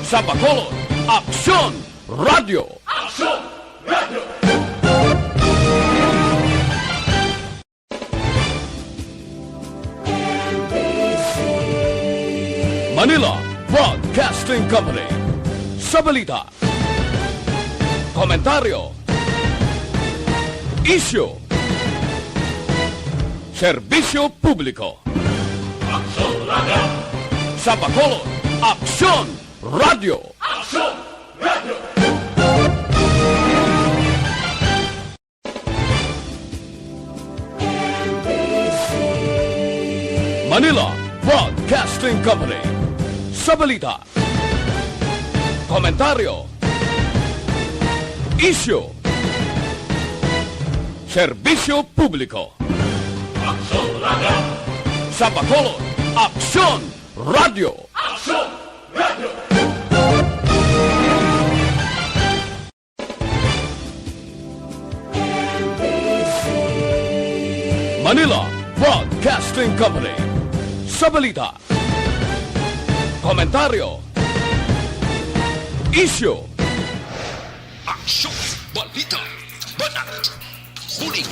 Sa Bacolod, Aksyon Radio. Aksyon Radio! Manila Broadcasting Company. Sa balita, komentaryo, isyu, serbisyo publiko. Aksyon Radio! Sa Bacolod, Aksyon Radio. Aksyon Radio! Manila Broadcasting Company. Sa balita, komentaryo, isyu, serbisyo publiko. Aksyon Radio! Sa Bacolod, Aksyon Radio. Aksyon Radio! Manila Broadcasting Company. Sa balita, komentaryo, isyu, Aksyon, Balita, Banat, Bulig.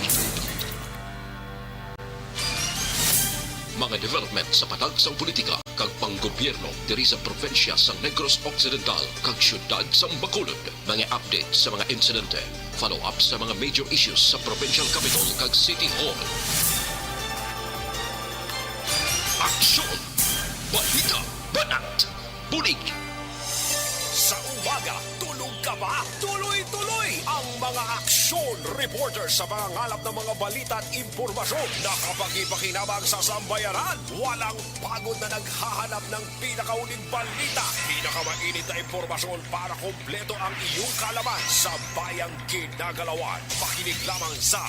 Mga development sa patagsang politika kag panggobyerno diri sa probinsya sa Negros Occidental kag syudad sa Bacolod. Mga update sa mga insidente, follow up sa mga major issues sa provincial capital kag city hall. Aksyon, Balita, Banat, Bulig. Sa umaga, tulog ka ba? Tuloy-tuloy ang mga aksyon reporter sa mga ngalap ng mga balita at impormasyon na kapag-ipakinabang sa sambayanan. Walang pagod na naghahanap ng pinakauling balita. Pinakamainit na impormasyon para kompleto ang iyong kalaman sa bayang kinagalawan. Pakinig lamang sa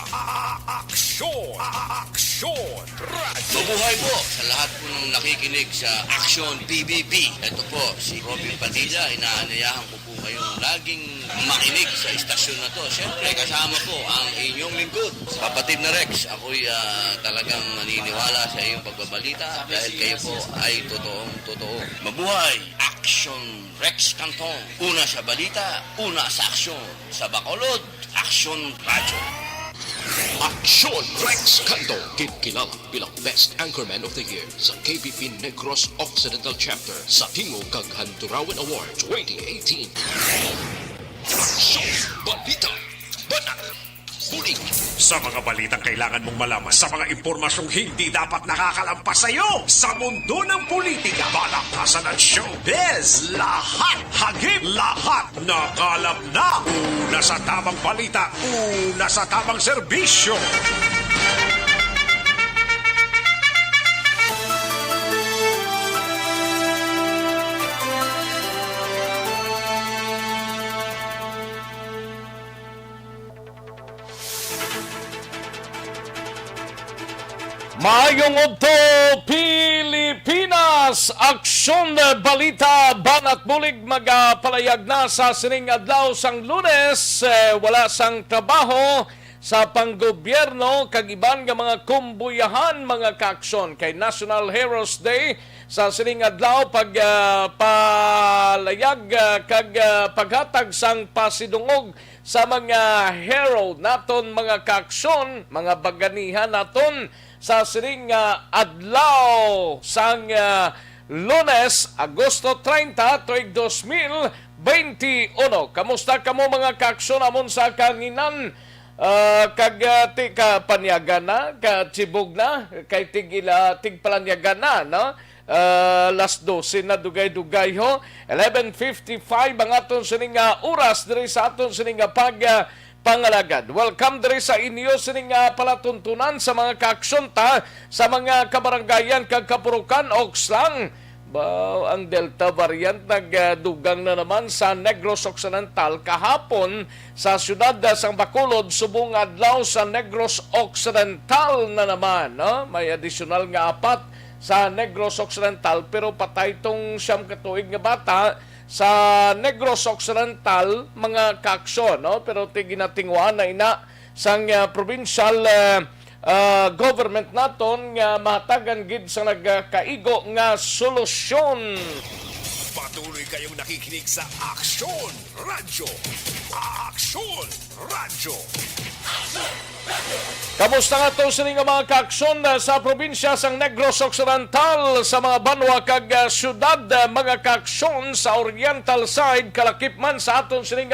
Aksyon! Aksyon Radio! Mabuhay po sa lahat po ng nakikinig sa Aksyon PBB. Ito po si Robin Padilla. Inaanayahan ko po kayong laging makinig sa istasyon na to. Siyempre kasama po ang inyong lingkod. Kapatid na Rex, ako'y talagang naniniwala sa iyong pagbabalita dahil kayo po ay totoong-totoo. Mabuhay! Aksyon Rex Cantong. Una sa balita, una sa aksyon. Sa Bacolod, Aksyon Radio. Aksyon Rex Cantong, kilala bilang Best Anchorman of the Year sa KBP Negros Occidental Chapter sa Tingog kag Handurawan Award 2018. Aksyon Balita, Banat, Bulig. Sa mga balitang kailangan mong malaman, sa mga impormasyong hindi dapat nakakalampas sa iyo, sa mundo ng politika, balakasan at showbiz, lahat, hagip, lahat, nakalap na. Una sa tamang balita, una sa tamang serbisyo. Maayong udto Pilipinas, Aksyon Balita Banat Bulig magapalayag na sa sining adlaw sang Lunes. Wala sang trabaho sa panggobyerno kag iban nga mga kumbuyahan mga kaaksyon kay National Heroes Day sa sining adlaw palayag kag paghatag sang pasidungog sa mga hero naton mga kaaksyon, mga baganihan naton sa sining adlaw sang Lunes, Agosto 30, tuig 2021. Kamusta kamo mga kaaksyon amon sa kanginan? Kag panyaga na, katsibog na, kay tigpalanyaga na, no? Last 12 na dugay-dugay ho. 11:55 ang aton sining oras diri sa aton sining pangalagad. Welcome diri sa inyo sining palatuntunan sa mga kaaksyon sa mga kabarangayan kag kapurukan Okslang. Ang Delta variant nagdugang na naman sa Negros Occidental kahapon sa siyudad sang Bacolod, subong adlaw sa Negros Occidental na naman, no? May additional nga 4 sa Negros Occidental pero patay tong siyam katuig nga bata sa Negros Occidental mga kaaksyon, no? Pero tiginatingwa na ina sang provincial government naton nga mahatagan gid sa nagkaigo nga solusyon. Patuloy kayong nakikinig sa Aksyon Radyo. Aksyon Radyo. Kamusta nga to sining mga kaaksyon sa probinsya sang Negros Occidental sa mga banwa kag syudad mga kaaksyon sa oriental side kalakip man sa aton sining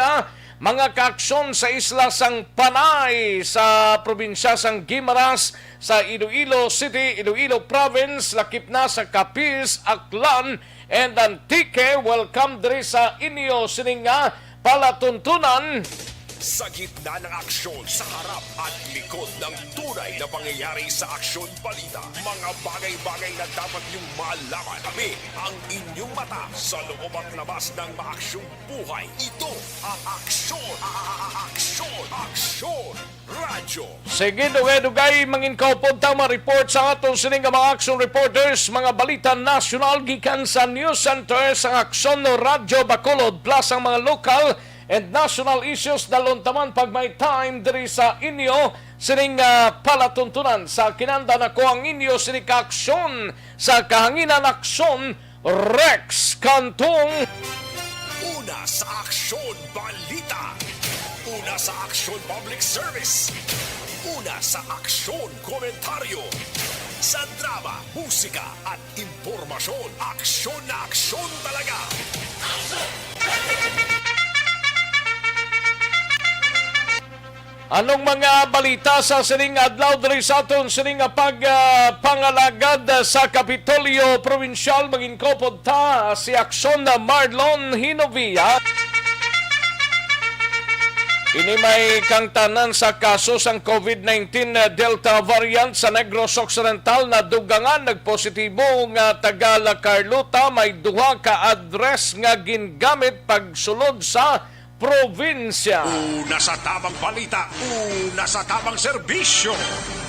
mga kaaksyon sa isla sang Panay sa probinsya sang Guimaras sa Iloilo City, Iloilo Province, lakip na sa Capiz, Aklan and Antique. Welcome diri sa inyo sining palatuntunan. Sa gitna ng aksyon, sa harap at likod ng tunay na pangyayari sa Aksyon Balita, mga bagay-bagay na dapat niyong malaman. Kami ang inyong mata sa loob at labas ng maaksyong buhay. Ito ang Aksyon! Aksyon! Aksyon! Radyo! Sige, dugay-dugay mangin kaupod tama report sa atong sining mga action reporters, mga balita nasyonal gikan sa News Center sa Aksyon Radyo Bacolod plus ang mga lokal and national issues dalon taman pag may time diri sa inyo sining palatuntunan sa kinanda na ko ang inyo sining kaaksyon sa kahanginan aksyon Rex Cantong. Una sa Aksyon Balita. Una sa Aksyon Public Service. Una sa Aksyon Komentaryo. Sa drama, musika at impormasyon. Aksyon na aksyon talaga. Anong mga balita sa sining adlaw diri sa aton sining pangalagad sa Kapitolyo Provincial manginkopod ta si Aksyon na Marlon Hinovia. Ini may kang tanan sa kaso sang COVID-19 Delta variant sa Negros Occidental na dugangan nagpositibo nga taga La Carlota may duha ka address nga gingamit pagsulod sa probinsya. Una sa tamang balita, una sa tamang serbisyo.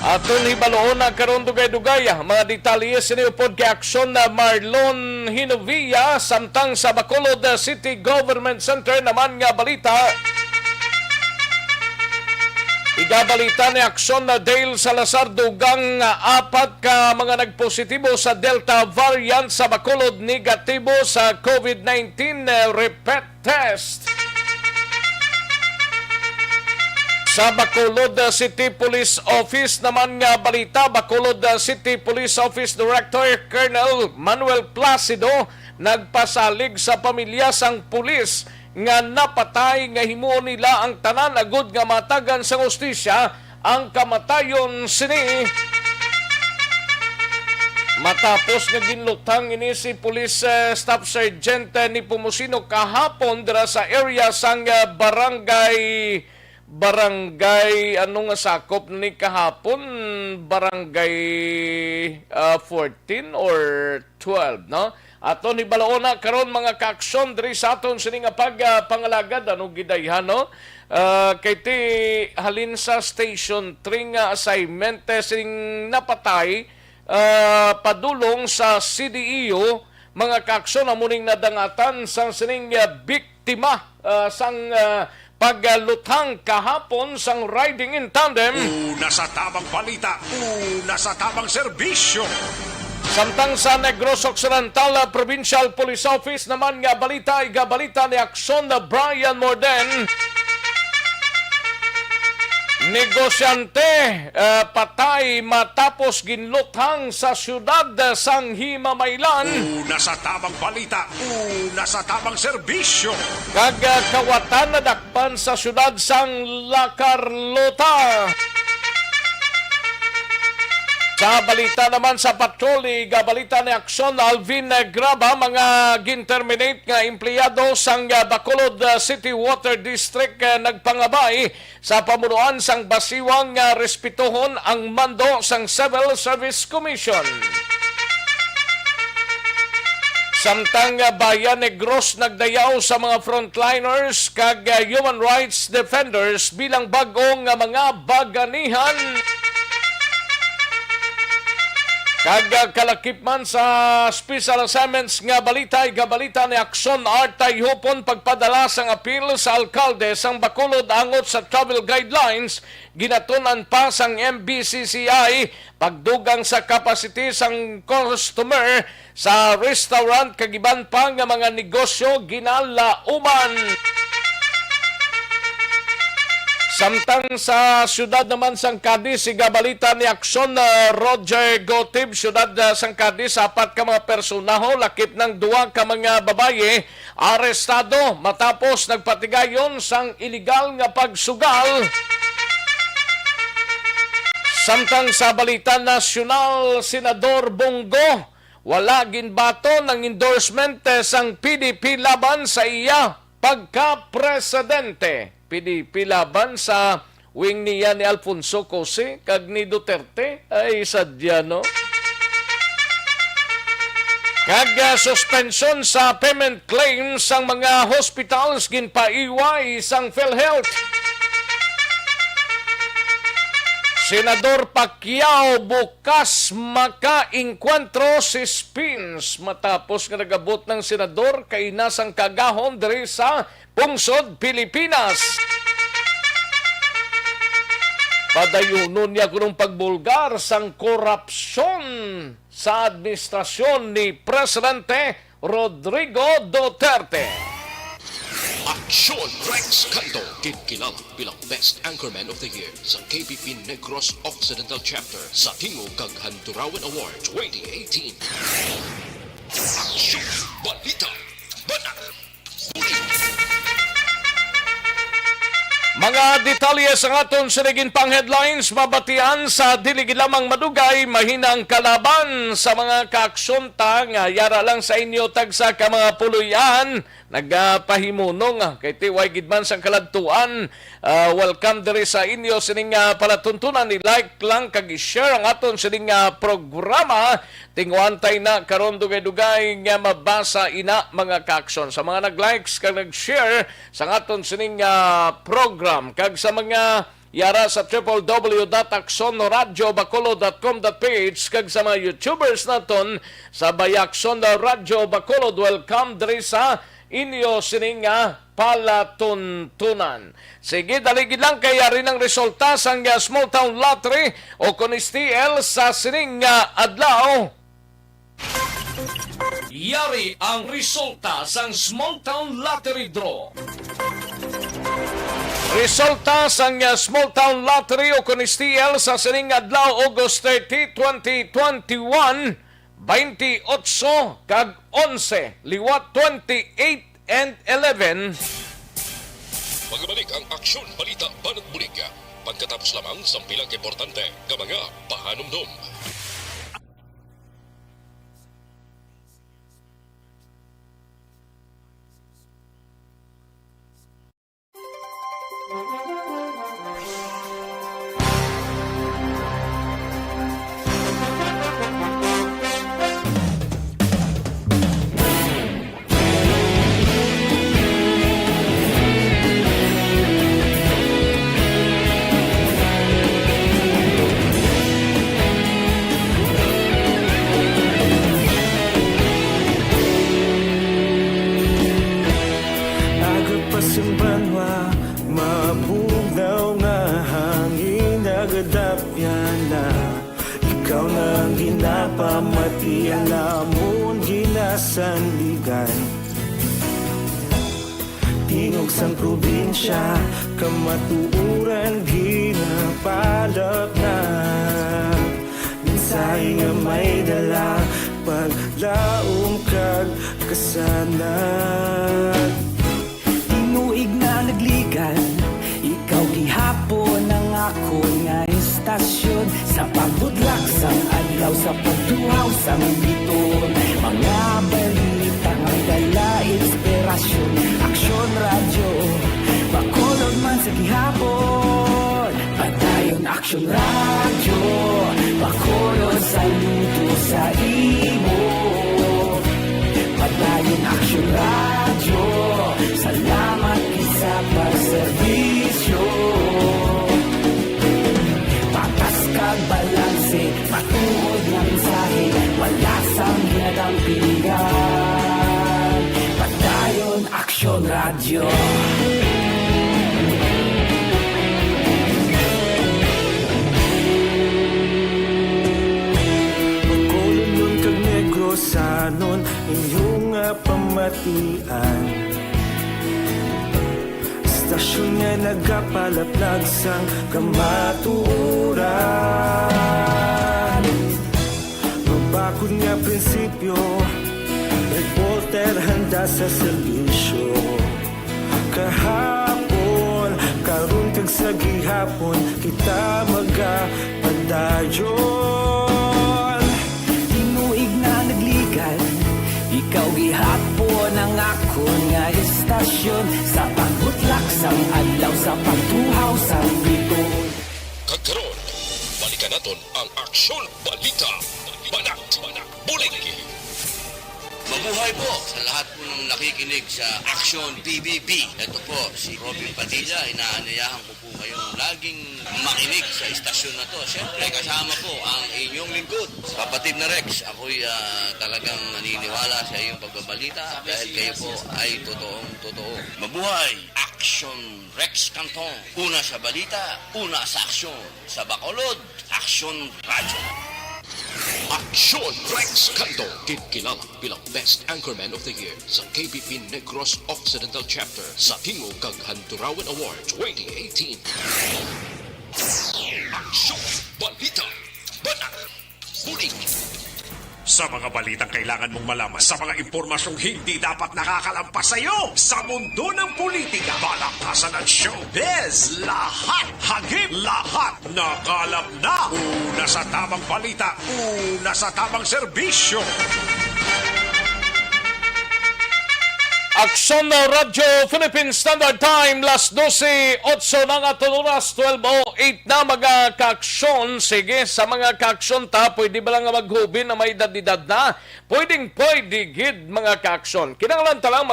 Aton hibaloon na karon dugay-dugay mga detalye siniupod kay Aksyon na Marlon Hinovia samtang sa Bacolod City Government Center naman nga balita. Igabalita ni Aksyon na Dale Salazar dugang apat ka mga nagpositibo sa Delta variant sa Bacolod negatibo sa COVID-19 repeat test. Sa Bacolod City Police Office naman nga balita, Bacolod City Police Office Director Colonel Manuel Placido nagpasalig sa pamilya sang pulis nga napatay nga himuon nila ang tanan agud nga matagan sa hustisya ang kamatayon sini. Matapos nga ginlutang ini si Police Staff Sergeant ni Pumusino kahapon dira sa area sang barangay ano nga sakop ni kahapon barangay 14 or 12 no ato ni balaona karon mga kaaksyon diri sa aton sini nga pangalagad ano gidayhan no kay ti halin sa station 3 nga assignment sing napatay padulong sa CDEO mga kaaksyon amuning nadangatan sang sining biktima sang paglutang kahapon sang riding in tandem. Una sa tamang balita, una sa tamang serbisyo. Samtang sa Negros Occidental Provincial Police Office naman nga balita, igabalita ni Aksyon na Brian Morden. Negosyante patay matapos ginluthang sa siyudad sang Himamaylan. Una sa tamang balita, una sa tamang serbisyo. Kagkawatan na dakpan sa siyudad sang La Carlota. Sa balita naman sa patroli, gabalita ni Aksyon Alvin Graba, mga ginterminate nga empleyado sang Bacolod City Water District nagpangabay sa pamunuan sang basiwang respetuhon ang mando sang Civil Service Commission. Samtang Bayan Negros nagdayaw sa mga frontliners kag human rights defenders bilang bagong mga baganihan. Kag kalakip man sa special assignments nga balita, igabalita ni Aksyon Artay Hupon pagpadala sang apil sa alkalde sang Bacolod angot sa travel guidelines, ginatunan pa sang MBCCI pagdugang sa capacity sang customer sa restaurant kagiban pa nga mga negosyo ginalauman. Samtang sa syudad naman sang Cadiz, igabalita ni Aksyon Roger Gotib, syudad sang Cadiz, 4 ka mga personaho, lakip ng 2 ka mga babaye, arestado matapos nagpatigayon sang iligal nga pagsugal. Samtang sa balita nasyonal, Senador Bongo, wala ginbato ng endorsement sang PDP laban sa iya pagka-presidente. PDP laban sa wing niya ni Alfonso Cose kag ni Duterte ay sadya no. Kag suspension sa payment claims sang mga hospitals ginpaiway sang PhilHealth. Senador Pacquiao bukas maka-inkwentro si Spins matapos nga nagabot ng senador kay nasang kagahon diri sa Pungsod, Pilipinas. Padayunon niya kunong pagbulgar sang korupsyon sa administrasyon ni Presidente Rodrigo Duterte. Aksyon Rex Cantong, kinilala bilang Best Anchorman of the Year sa KBP Negros Occidental Chapter sa Tingog kag Hanturawan Award 2018. Aksyon Balita, Banat, Bulig. Mga detalye sa aton sinigin pang headlines, mabatian sa dili lamang madugay, mahinang kalaban sa mga kaaksyon nga yara lang sa inyo tagsa ka mga puluyan, nagpahimunong kay tiway gidman sang kaladtuan. Welcome diri sa inyo sining palatuntunan, ni like lang kag i-share ang aton sining programa. Tingwantay na karon dugay-dugay nga mabasa ina mga kaaksyon. Sa mga nag-likes kag nag-share sa aton sining program kag sa mga yara sa www.aksonradiobacolod.com.ph kag sa mga YouTubers naton sa Bayakson Radio Bacolod, welcome diri sa inyo sining palatuntunan. Sige, daligid lang kaya rin ang resulta sa Small Town Lottery o Konistiel sa sining adlaw. Yari ang resulta sa Small Town Lottery Draw. Resulta sa Small Town Lottery o Konistiel sa sining adlaw August 30, 2021, 28 kag 11, liwat 28 and 11. Magbalik ang Aksyon Balita Banat Bulig. Pagkatapos lamang sa pilang importante nga mga pahanumdum. Pamatian namon ginasandigan, tingog sang probinsya kamatuuran ginapalak na minsay nga may dala paglaom kag kasanad. Tinuig na nagligan, ikaw gihapon ang ako nga istasyon sa pagbudlak sang adlaw sa pagtuhaw sang biton. Mga balita nga dala inspirasyon, Aksyon Radio Bacolod man sa gihapon. Padayon Aksyon Radio Bacolod, saludo sa imo. Padayon Aksyon Radio, salamat sa pagserbisyo. Patas kag balanse, patuod nga mensahe radyo. Pagkulunyon kag negrosanon inyong pamatian. Stasyon nga nagapalaplag sang kamaturan. Mabakod nga prinsipyo, reporter handa sa serbisyo. Kahapon, karun kag sa gihapon, kita magapadayon. Tinuig na nagligan, ikaw gihapon ang akon nga istasyon. Sa pagbutlak sang adlaw, sa pagtuhaw sa pito. Kagkaroon, balikan naton ang Aksyon Balita. Banat, Bulig. Mabuhay po sa lahat po ng nakikinig sa Aksyon PBB. Ito po si Robin Padilla. Inaanayahan ko po kayong laging makinig sa istasyon na to. Siyempre, kasama po ang inyong lingkod. Kapatid na Rex, ako'y talagang naniniwala sa iyong pagbabalita dahil kayo po ay totoong-totoo. Mabuhay! Aksyon Rex Cantong. Una sa balita, una sa aksyon. Sa Bacolod, Aksyon Radyo. Aksyon Rex Cantong, kilala bilang Best Anchorman of the Year sa KBP Negros Occidental Chapter sa Tingog kag Hanturawan Award 2018. Aksyon Balita. Banat. Bulig. Sa mga balitang kailangan mong malaman, sa mga impormasyong hindi dapat nakakalampas sa iyo, sa mundo ng politika, balakasan at showbiz, lahat, hagip, lahat, nakalap na. Una sa tamang balita, una sa tamang serbisyo. Aksyon na Radyo Philippine Standard Time, las 12:08 na nga oras, 12:08 na mga kaaksyon. Sige, sa mga kaaksyon ta, pwede ba lang nga maghubin na may edad na? Pwede gid mga kaaksyon. Kinanglan ta lang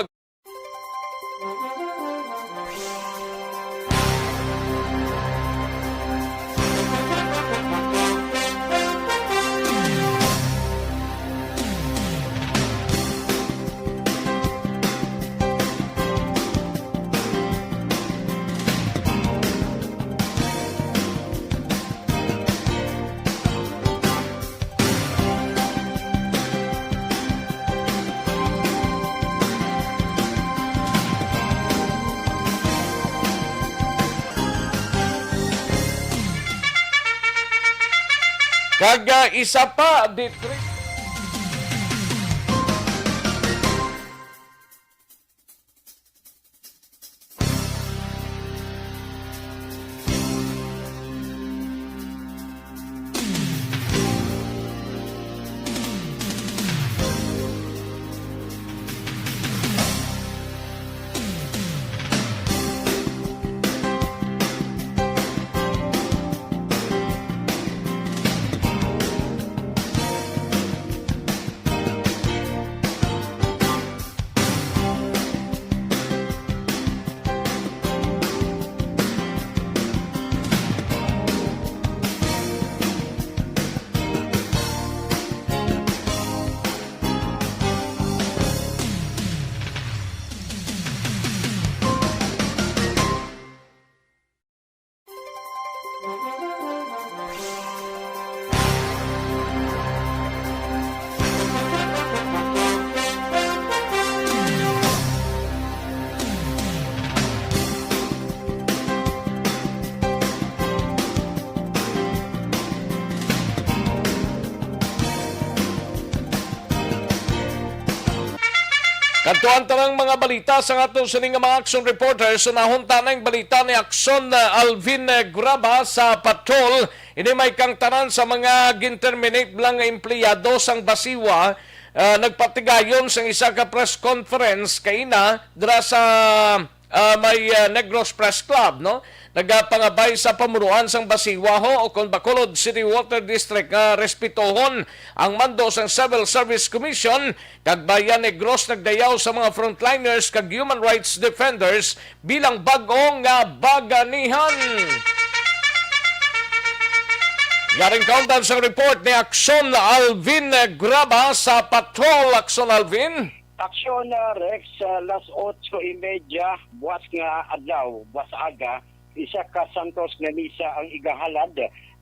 kag isa pa dito. Kantuan tarang mga balita sa atong sining mga action reporters. Nahunta na yung balita ni Aksyon Alvin Graba sa patrol. Ini may kang tanan sa mga ginterminate lang nga empleyado sang Basiwa. Nagpatigayon sa isa ka press conference kaina dira sa may Negros Press Club, no? Nagapangabay sa pamunuan sang Basiwa ho o kon Bacolod City Water District respetohon ang mando sang Civil Service Commission kag Bayan Negros nagdayaw sa mga frontliners kag human rights defenders bilang bag-ong nga baganihan. Garing countdown sa report ni Aksyon Alvin Graba sa patrol. Aksyon Alvin. Aksyon na Rex, las 8:30, buwas nga adlaw, buwas aga, isa ka Santos nga misa ang igahalad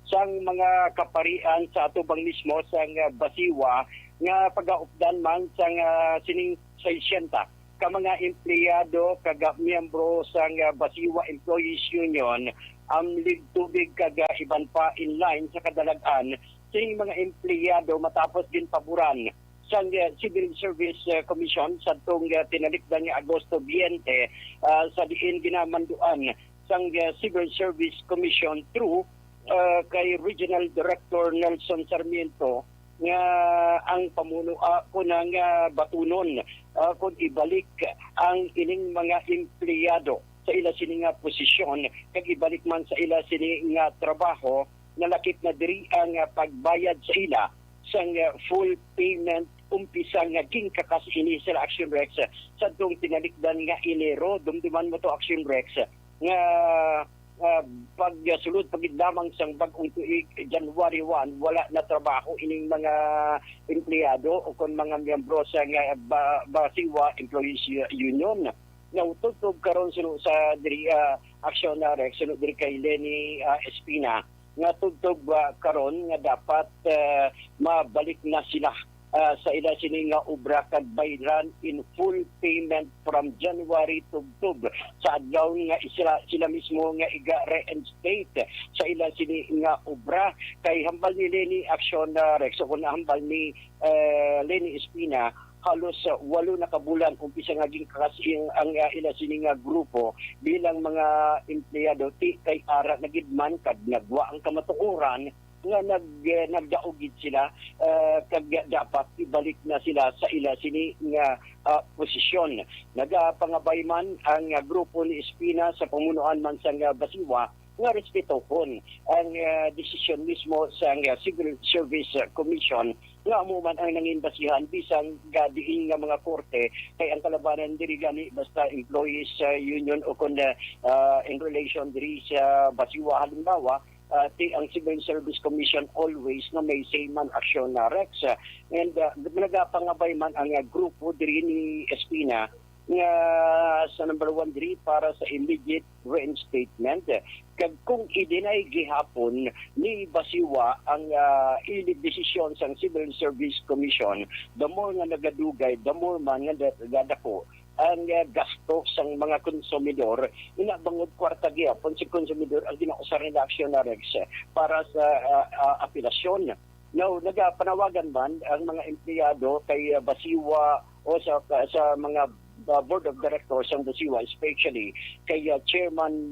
sang mga kaparian sa atubang mismo sang Basiwa nga pagaupdan man sang sining 60 ka mga empleyado kaga miyembro sang Basiwa Employees Union ang ligtubig kaga iban pa in line sa kadalagan sing mga empleyado matapos din paboran sang Civil Service Commission sa itong tinalikdan nga Agosto 20 sa diin ginamanduan sang Civil Service Commission through kay Regional Director Nelson Sarmiento nga ang pamuno ko ng batunon kung ibalik ang ining mga empleyado sa ila sining posisyon kag ibalik man sa ila sining trabaho na lakip na diri ang pagbayad sa ila sang full payment umpisa nga ginkakas ini sa Aksyon Rex sa itong tinalikdan nga Enero dumduman mo to Aksyon Rex nga pagsulod pagidlamang sang bagong tuig January 1 wala na trabaho ining mga empleyado o kon mga miyembro sa Basiwa Employees Union nga utog karon suno sa diri Aksyon na Rex suno diri kay Lenny Espina nga tugtog karon nga dapat mabalik na sila sa ila sining obra kag bayran in full payment from January tugtog sa adlaw nga sila mismo nga iga-reinstate sa ila sining obra kay hambal ni Lenny Aksyon Rex o kung hambal ni Lenny Espina halos 8 na kabulan umpisa nga ginkakas ang ila sining grupo bilang mga empleyado ti kay ara nagidman kad nagwa ang kamatuoran nga nagdaogid sila kag dapat ibalik na sila sa ila sini nga posisyon. Nagapangabay man ang grupo ni Espina sa pamunuan man sa Basiwa nga respetohon ang desisyon mismo sa Civil Service Commission nga amo man ang nanginbasihan bisang gadiin nga mga korte kay ang kalabanan diri gani basta employees union o kon in relation diri sa Basiwa halimbawa ang Civil Service Commission always na may say man Aksyon na Rex and nagapangabay man ang grupo diri ni Espina nga sa number 1 diri para sa immediate reinstatement kag kung i-deny gihapon ni Basiwa ang ilig desisyon sa Civil Service Commission the more nga nagadugay the more man nga gadako ang gasto sang mga konsumidor inabangod kwarta gyapon si konsumidor ang ginausar ni Aksyon na Rex para sa apelasyon. Now nagapanawagan man ang mga empleyado kay Basiwa o sa mga board of directors ng Basiwa especially kay Chairman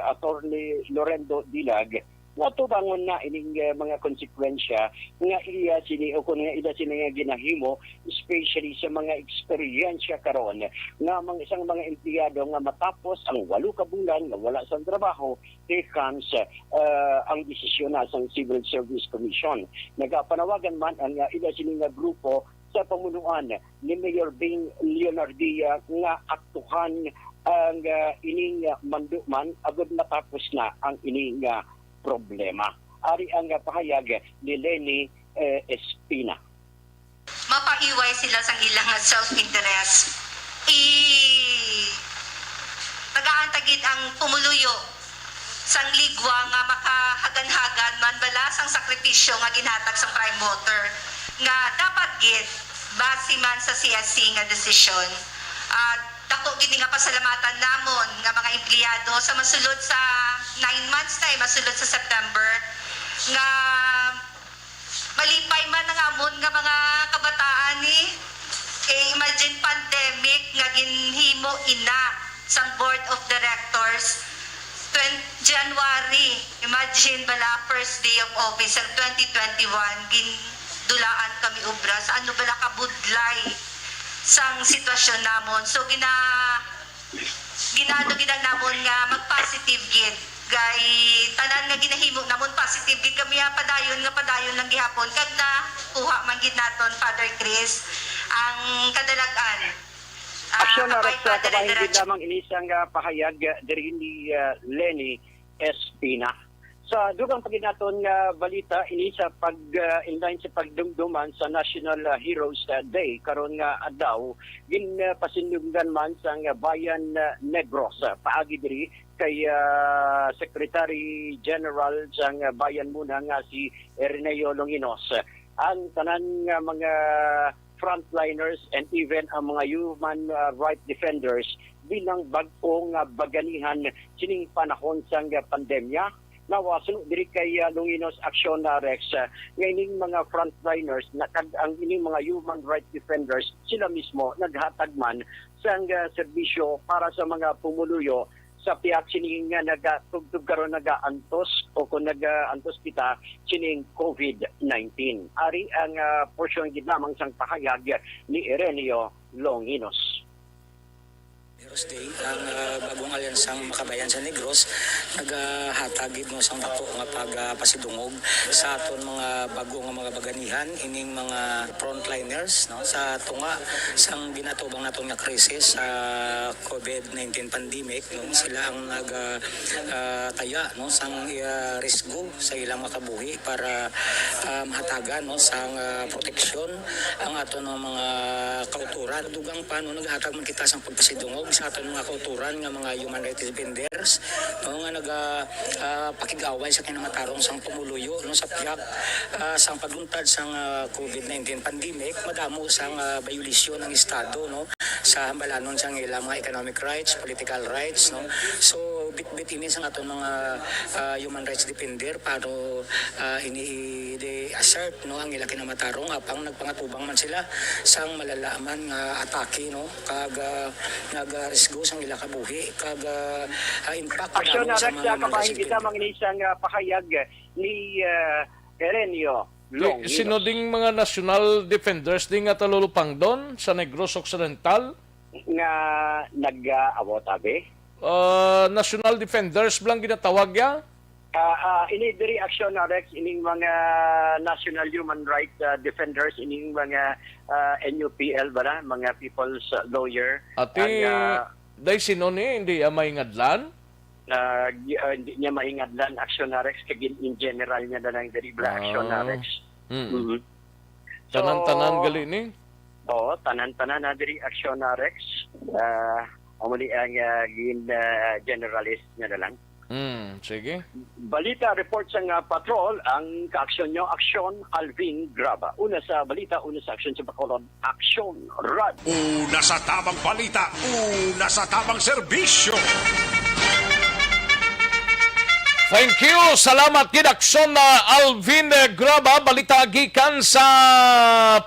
Attorney Lorendo Dilag natubangon na ining mga konsekwensya nga iya sini o kung nga ila sini nga ginahimo especially sa mga eksperyensya karon nga isang mga empleyado nga matapos ang 8 ka bulan nga wala sa trabaho takans ang desisyon na sa Civil Service Commission. Nagapanawagan man ang ila sini nga grupo sa pamunuan ni Mayor Bing Leonardia nga aktuhan ang ining manduman agad matapos na ang ining problema. Ari ang pahayag ni Lenny Espina. Mapaiway sila sa ilang self-interest. Nagaantagid ang pumuluyo sang ligwa nga makahagan-hagan man balas ang sakripisyo nga ginhatag sa prime motor nga dapat gid base man sa CSC nga desisyon. Dako gid nga pasalamatan namon nga mga empleyado sa masulod sa 9 months na masulod sa September nga malipay man nga amon nga mga kabataan ni imagine pandemic nga ginhimo ina sa board of directors January imagine bala first day of office ang 2021 gindulaan kami obra sa ano bala kabudlay sang sitwasyon namon. So ginano namon nga mag-positive gid. Gay tanan nga ginahimo namon positive gid kami padayon lang gihapon kag na kuha man gid naton Father Chris ang kadalagan. Aksyon na Rex kabahin gid lamang inisang pahayag diri ni Lenny Espina. Sa dugang paginaton nga balita ini sa inline sa pagdumduman sa National Heroes Day karon nga adlaw ginpasinugdan man sa Bayan Negros paagi diri kay Secretary General sa bayan muna nga si Erneo Longinos. Ang tanan nga mga frontliners and even ang mga human rights defenders bilang bag-ong baganihan sining panahon sa pandemya. Nawasun diri kay Longinos Aksyon Rex nga ining mga frontliners ang ining mga human rights defenders sila mismo naghatag man sang serbisyo para sa mga pumuluyo sa piyak sining nga nagatugtog karon nagaantos o kung nagaantos kita sining COVID-19. Ari ang porsyon gid lamang sang pahayag ni Erneo Longinos. Heroes Day, ang bagong alyansang makabayan sa Negros naghatagid mo sang bato nga pagpasidungog sa aton mga bagong mga baganihan ining mga frontliners no sa tunga sang ginatubang naton nga krisis sa COVID-19 pandemic no sila ang taya no sang risgo sa ilang makabuhi para mahatagan no sang proteksyon ang aton mga kauturan dugang pa no naghatag man kita sang pagpasidungog sa aton mga kauturan nga mga human rights defenders no nga pakigaway sa kinamatarong sang pumuluyo no sa piyak sang pagluntad sang COVID-19 pandemic madamo sang bayulisyon ng estado no sa hambalanon sang ilang mga economic rights, political rights no so bit ini sang aton mga human rights defender para ini-assert no ang ilang kinamatarong apang nagpangatubang man sila sang malalaman nga atake no kag risgo sang ila kabuhi kag impact Aksyon na sa Rex kabahin kita manginisang pahayag ni Erneo Longinos. Sino ding mga national defenders ding nga talulupang doon sa Negros Occidental? Nga nag-awot abi? National defenders blang ginatawag ya? Ini diri Aksyon na Rex ining mga national human rights defenders ining mga NUPL ba mga people's lawyer. Ati day sino ni hindi may ngadlan? Hindi niya maingadlan Aksyon na Rex kag in general niya dalang diri Aksyon na Rex. Tanan-tanan gali ni? Oo, tanan-tanan na diri Aksyon na Rex. Amuli ang generalist niya dalang. Sige. Balita report sa patrol ang kaaksyon nyo, Aksyon Alvin Graba. Una sa balita, una sa aksyon sa Bacolod, Aksyon Rad. Una sa tamang balita, una sa tamang serbisyo. Thank you. Salamat gid Aksyon na Alvin Graba. Balita gikan sa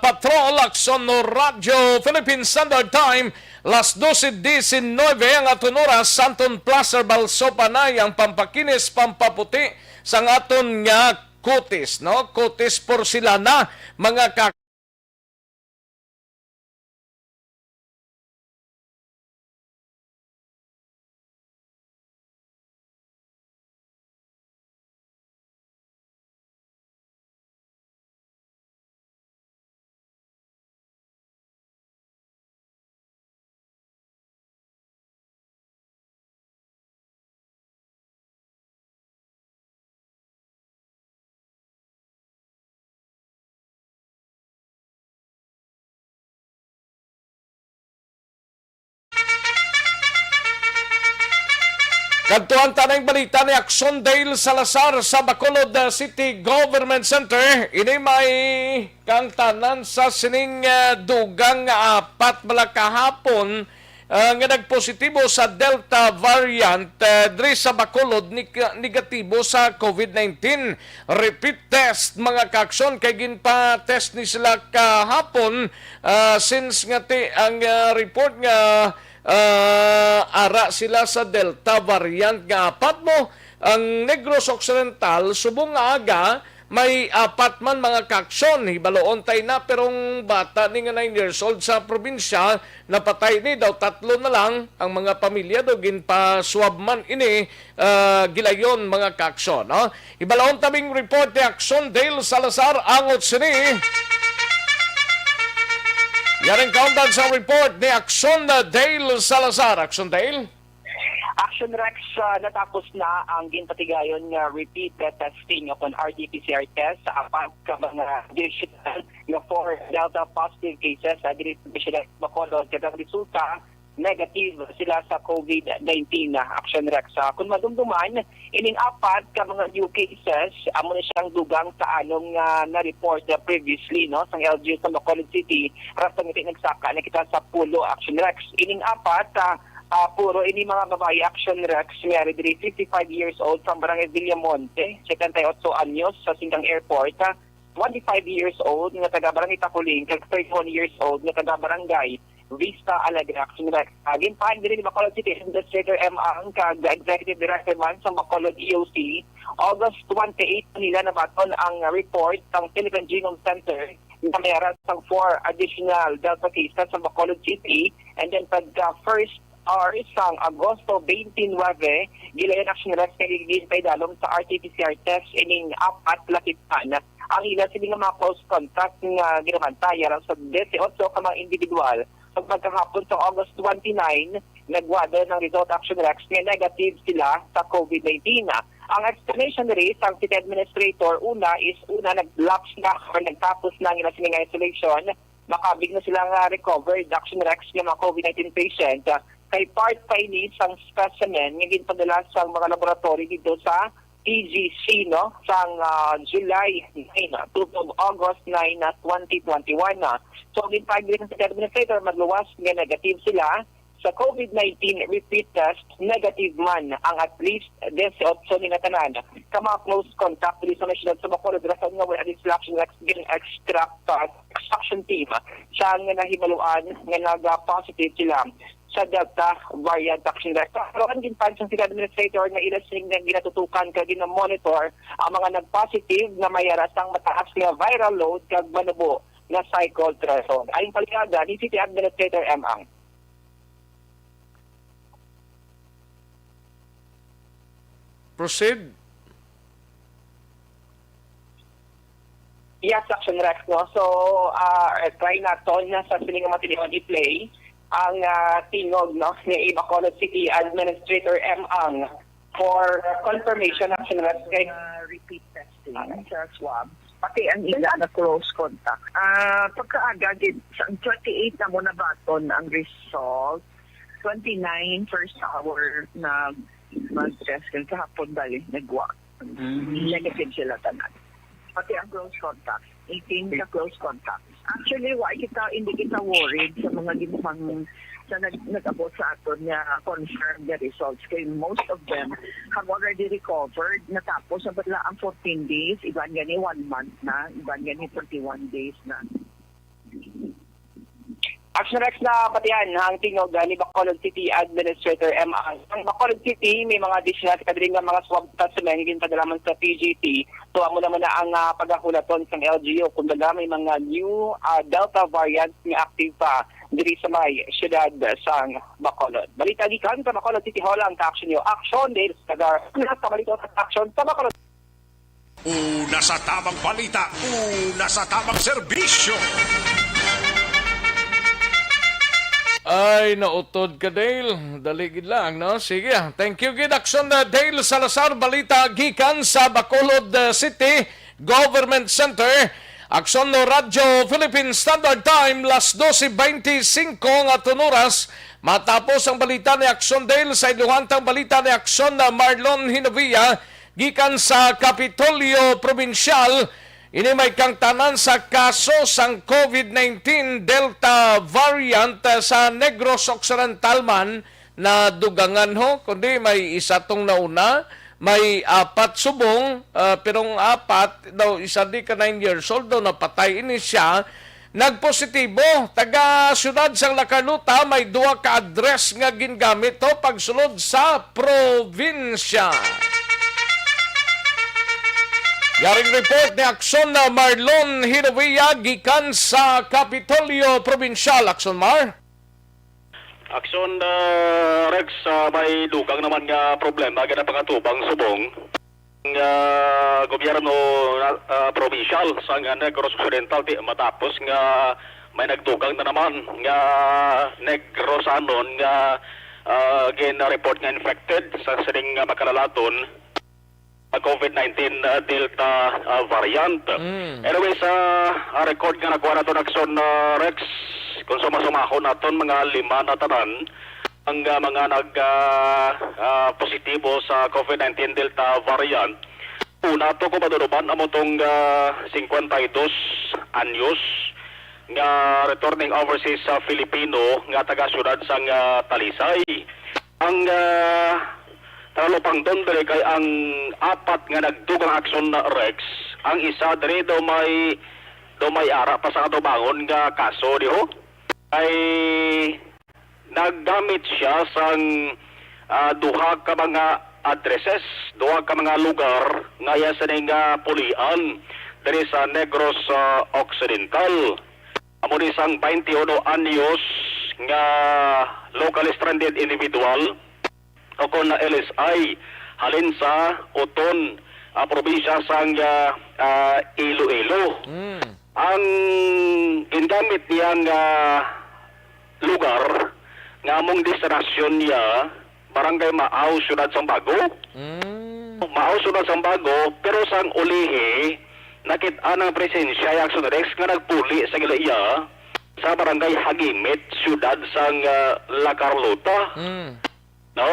Patrol Aksyon no Radyo Philippine Standard Time. Las 12:19 ang aton oras Santon Plaza Balsopanay ang pampakinis pampaputi sa aton nga kutis no kutis porcelana mga Kadtuan tanang balita ni Aksyon Dale Salazar sa Bacolod City Government Center. Ini may kang tanan sa sining dugang apat bala kahapon nga nagpositibo sa Delta variant diri sa Bacolod negatibo sa COVID-19. Repeat test mga kaaksyon kay ginpa-test ni sila kahapon since nga ang report nga ara sila sa Delta variant nga apat mo ang Negros Occidental subong nga aga may apat man mga kaaksyon hibaloon tay na perong bata ni nga 9 years old sa probinsya napatay ni daw 3 na lang ang mga pamilya do ginpa-swab man ini gilayon mga kaaksyon no hibaloon tabing report ni Aksyon Dale Salazar angot sini. Yaring countdown sa report ni Aksyon Dale Salazar. Aksyon Dale? Action Rex, natapos na ang ginpatigayon nga repeat testing upon RT-PCR test sa apat ka mga divisional nga 4 Delta positive cases sa divisional Bacolod. Kadang resulta, negative sila sa COVID-19 na Action Rex. Kung madumduman, ining apat ka mga new cases, amo na siyang dugang sa anong na-report previously no sa LGU sa Bacolod City. Rasang iti nagsaka na kita sa pulo Action Rex. Ining apat, puro ini mga babae Action Rex, may diri 55 years old from Barangay Villamonte, 78 anyos sa Singkang Airport, 25 years old nga taga Barangay Takuling, 31 years old nga taga Barangay Vista Alegre Action Rex. Ginpahan din ni Bacolod City Administrator M. Ang kag Executive Director man sa Bacolod EOC. August 28 nila nabaton ang report ng Philippine Genome Center na mayroon ng 4 additional Delta cases sa Bacolod City. And then pagka first or isang Agosto 29, gilayan Action Rex kay gigintay dalom sa RT-PCR test ining apat lakitan. Ang ilan sila nga mga close contact nga ginamantaya sa 18 ka mga individual. Pagkakapon sa August 29, nagwada ng result Action Rex nga negative sila sa COVID-19. Ang explanation rate ang City Administrator, una nag-lapse na or nagtapos na nila sila isolation, makabig na sila nga recovered Action Rex nga mga COVID-19 patient. Kay part pa ini sang specimen nga ginpadala sa mga laboratory dito sa PGC no sang July 9 to August 9 2021. So ginpagili ng City Administrator magluwas nga negative sila sa COVID-19 repeat test, negative man ang at least 18 ni natanan ka mga close contact sa national sa Bacolod. Rason nga wala din sila Action Rex extraction team siya nga nahimaluan nga nag-positive sila sa Delta variant Action Rex. Karoon din pa sa City Administrator nga ilasing na ginatutukan ka monitor ang mga nag-positive na mayarasang mataas nga viral load kag manubo na cycle threshold. Ayon paligada ni City Administrator M. Ang. Proceed. Yes, Action Rex, no? So, try natin na sa siling matiliwan i-play ang tingog no, ni Bacolod City Administrator M. Ang for confirmation Action Rex kay repeat testing sa swab. Pati ang ila na close contact. Pagkaaga din, sa 28 na mo na baton ang result, 29 first hour na mag-test kan kahapon dali nagwa. Negative sila tanan. Pati ang close contact, 18 ka close contact. Actually, hindi kita worried sa mga ginpang sa nag-abot sa aton niya confirm the results. Kaya most of them have already recovered. Natapos sa badla ang 14 days, iban gani 1 month na, iban gani 31 days na. Action Rex na patihan ang tingog ni Bacolod City Administrator M. Ang Bacolod City may mga additional kadring nga mga swab specimen gin padalaman sa PGT. So amo naman na ang paghahulaton sa LGU kung baga may mga new Delta variants nga active pa diri sa may siyudad sang Bacolod. Balita gikan sa Bacolod City Hall ang Aksyon yo. Aksyon din sa balita sa Aksyon sa Bacolod. Una sa tamang balita, una sa tamang serbisyo. Ay, nautod ka, Dale. Daligid lang, no? Sige. Thank you, gid Aksyon Dale Salazar. Balita gikan sa Bacolod City Government Center. Aksyon no Radyo Philippine Standard Time, las 12:25 nga oras. Matapos ang balita ni Aksyon Dale sa iluhantang balita ni Aksyon na Marlon Hinovia gikan sa Kapitolyo Provincial. Ini may kang tanan sa kaso sang COVID-19 Delta variant sa Negros Occidental man na dugangan ho, kundi may isa tong nauna, may 4 subong, pero ang 4 daw isa di ka 9 years old daw napatay ini siya. Nagpositibo, taga syudad sang Lacarluta, may 2 ka address nga gingamit to pagsulod sa probinsya. Yaring report ni Aksyon na Marlon Hinovia gikan sa Kapitolyo Provincial. Aksyon Mar? Aksyon Rex, may dugang naman nga problema gana pangatubang subong nga gobyerno provincial sa Negros Occidental matapos nga may nagdugang na naman nga Negros anon nga report nga infected sa sining makalalaton COVID-19 Delta variant. Anyway, sa record nga nakuha nato Aksyon Rex, kung sumasumahon naton mga 5 na tanan ang mga positibo sa COVID-19 Delta variant. Una to ko maduduban amo tong 52 anyos nga returning overseas sa Filipino nga taga syudad sang Talisay. Ang talupang doon dali kay ang 4 nga nagdugang Aksyon Rex, ang isa diri do may ara pa sa katubangon nga kaso diho ay naggamit siya sang duha ka mga addresses, duha ka mga lugar nga sa ning pulian diri sa Negros Occidental. Amo ni sang 21 anyos nga locally stranded individual o kon na LSI halin sa Oton, probinsya sang Iloilo. Ang gingamit niyang lugar nga among destinasyon niya barangay Maaw, Syudad Sambago. Maaw, Syudad Sambago, pero sang ulihi nakita ng presensya yung Aksyon Rex nga nagpuli sa gilaya sa barangay Hagimit, Syudad sang La Carlota. No?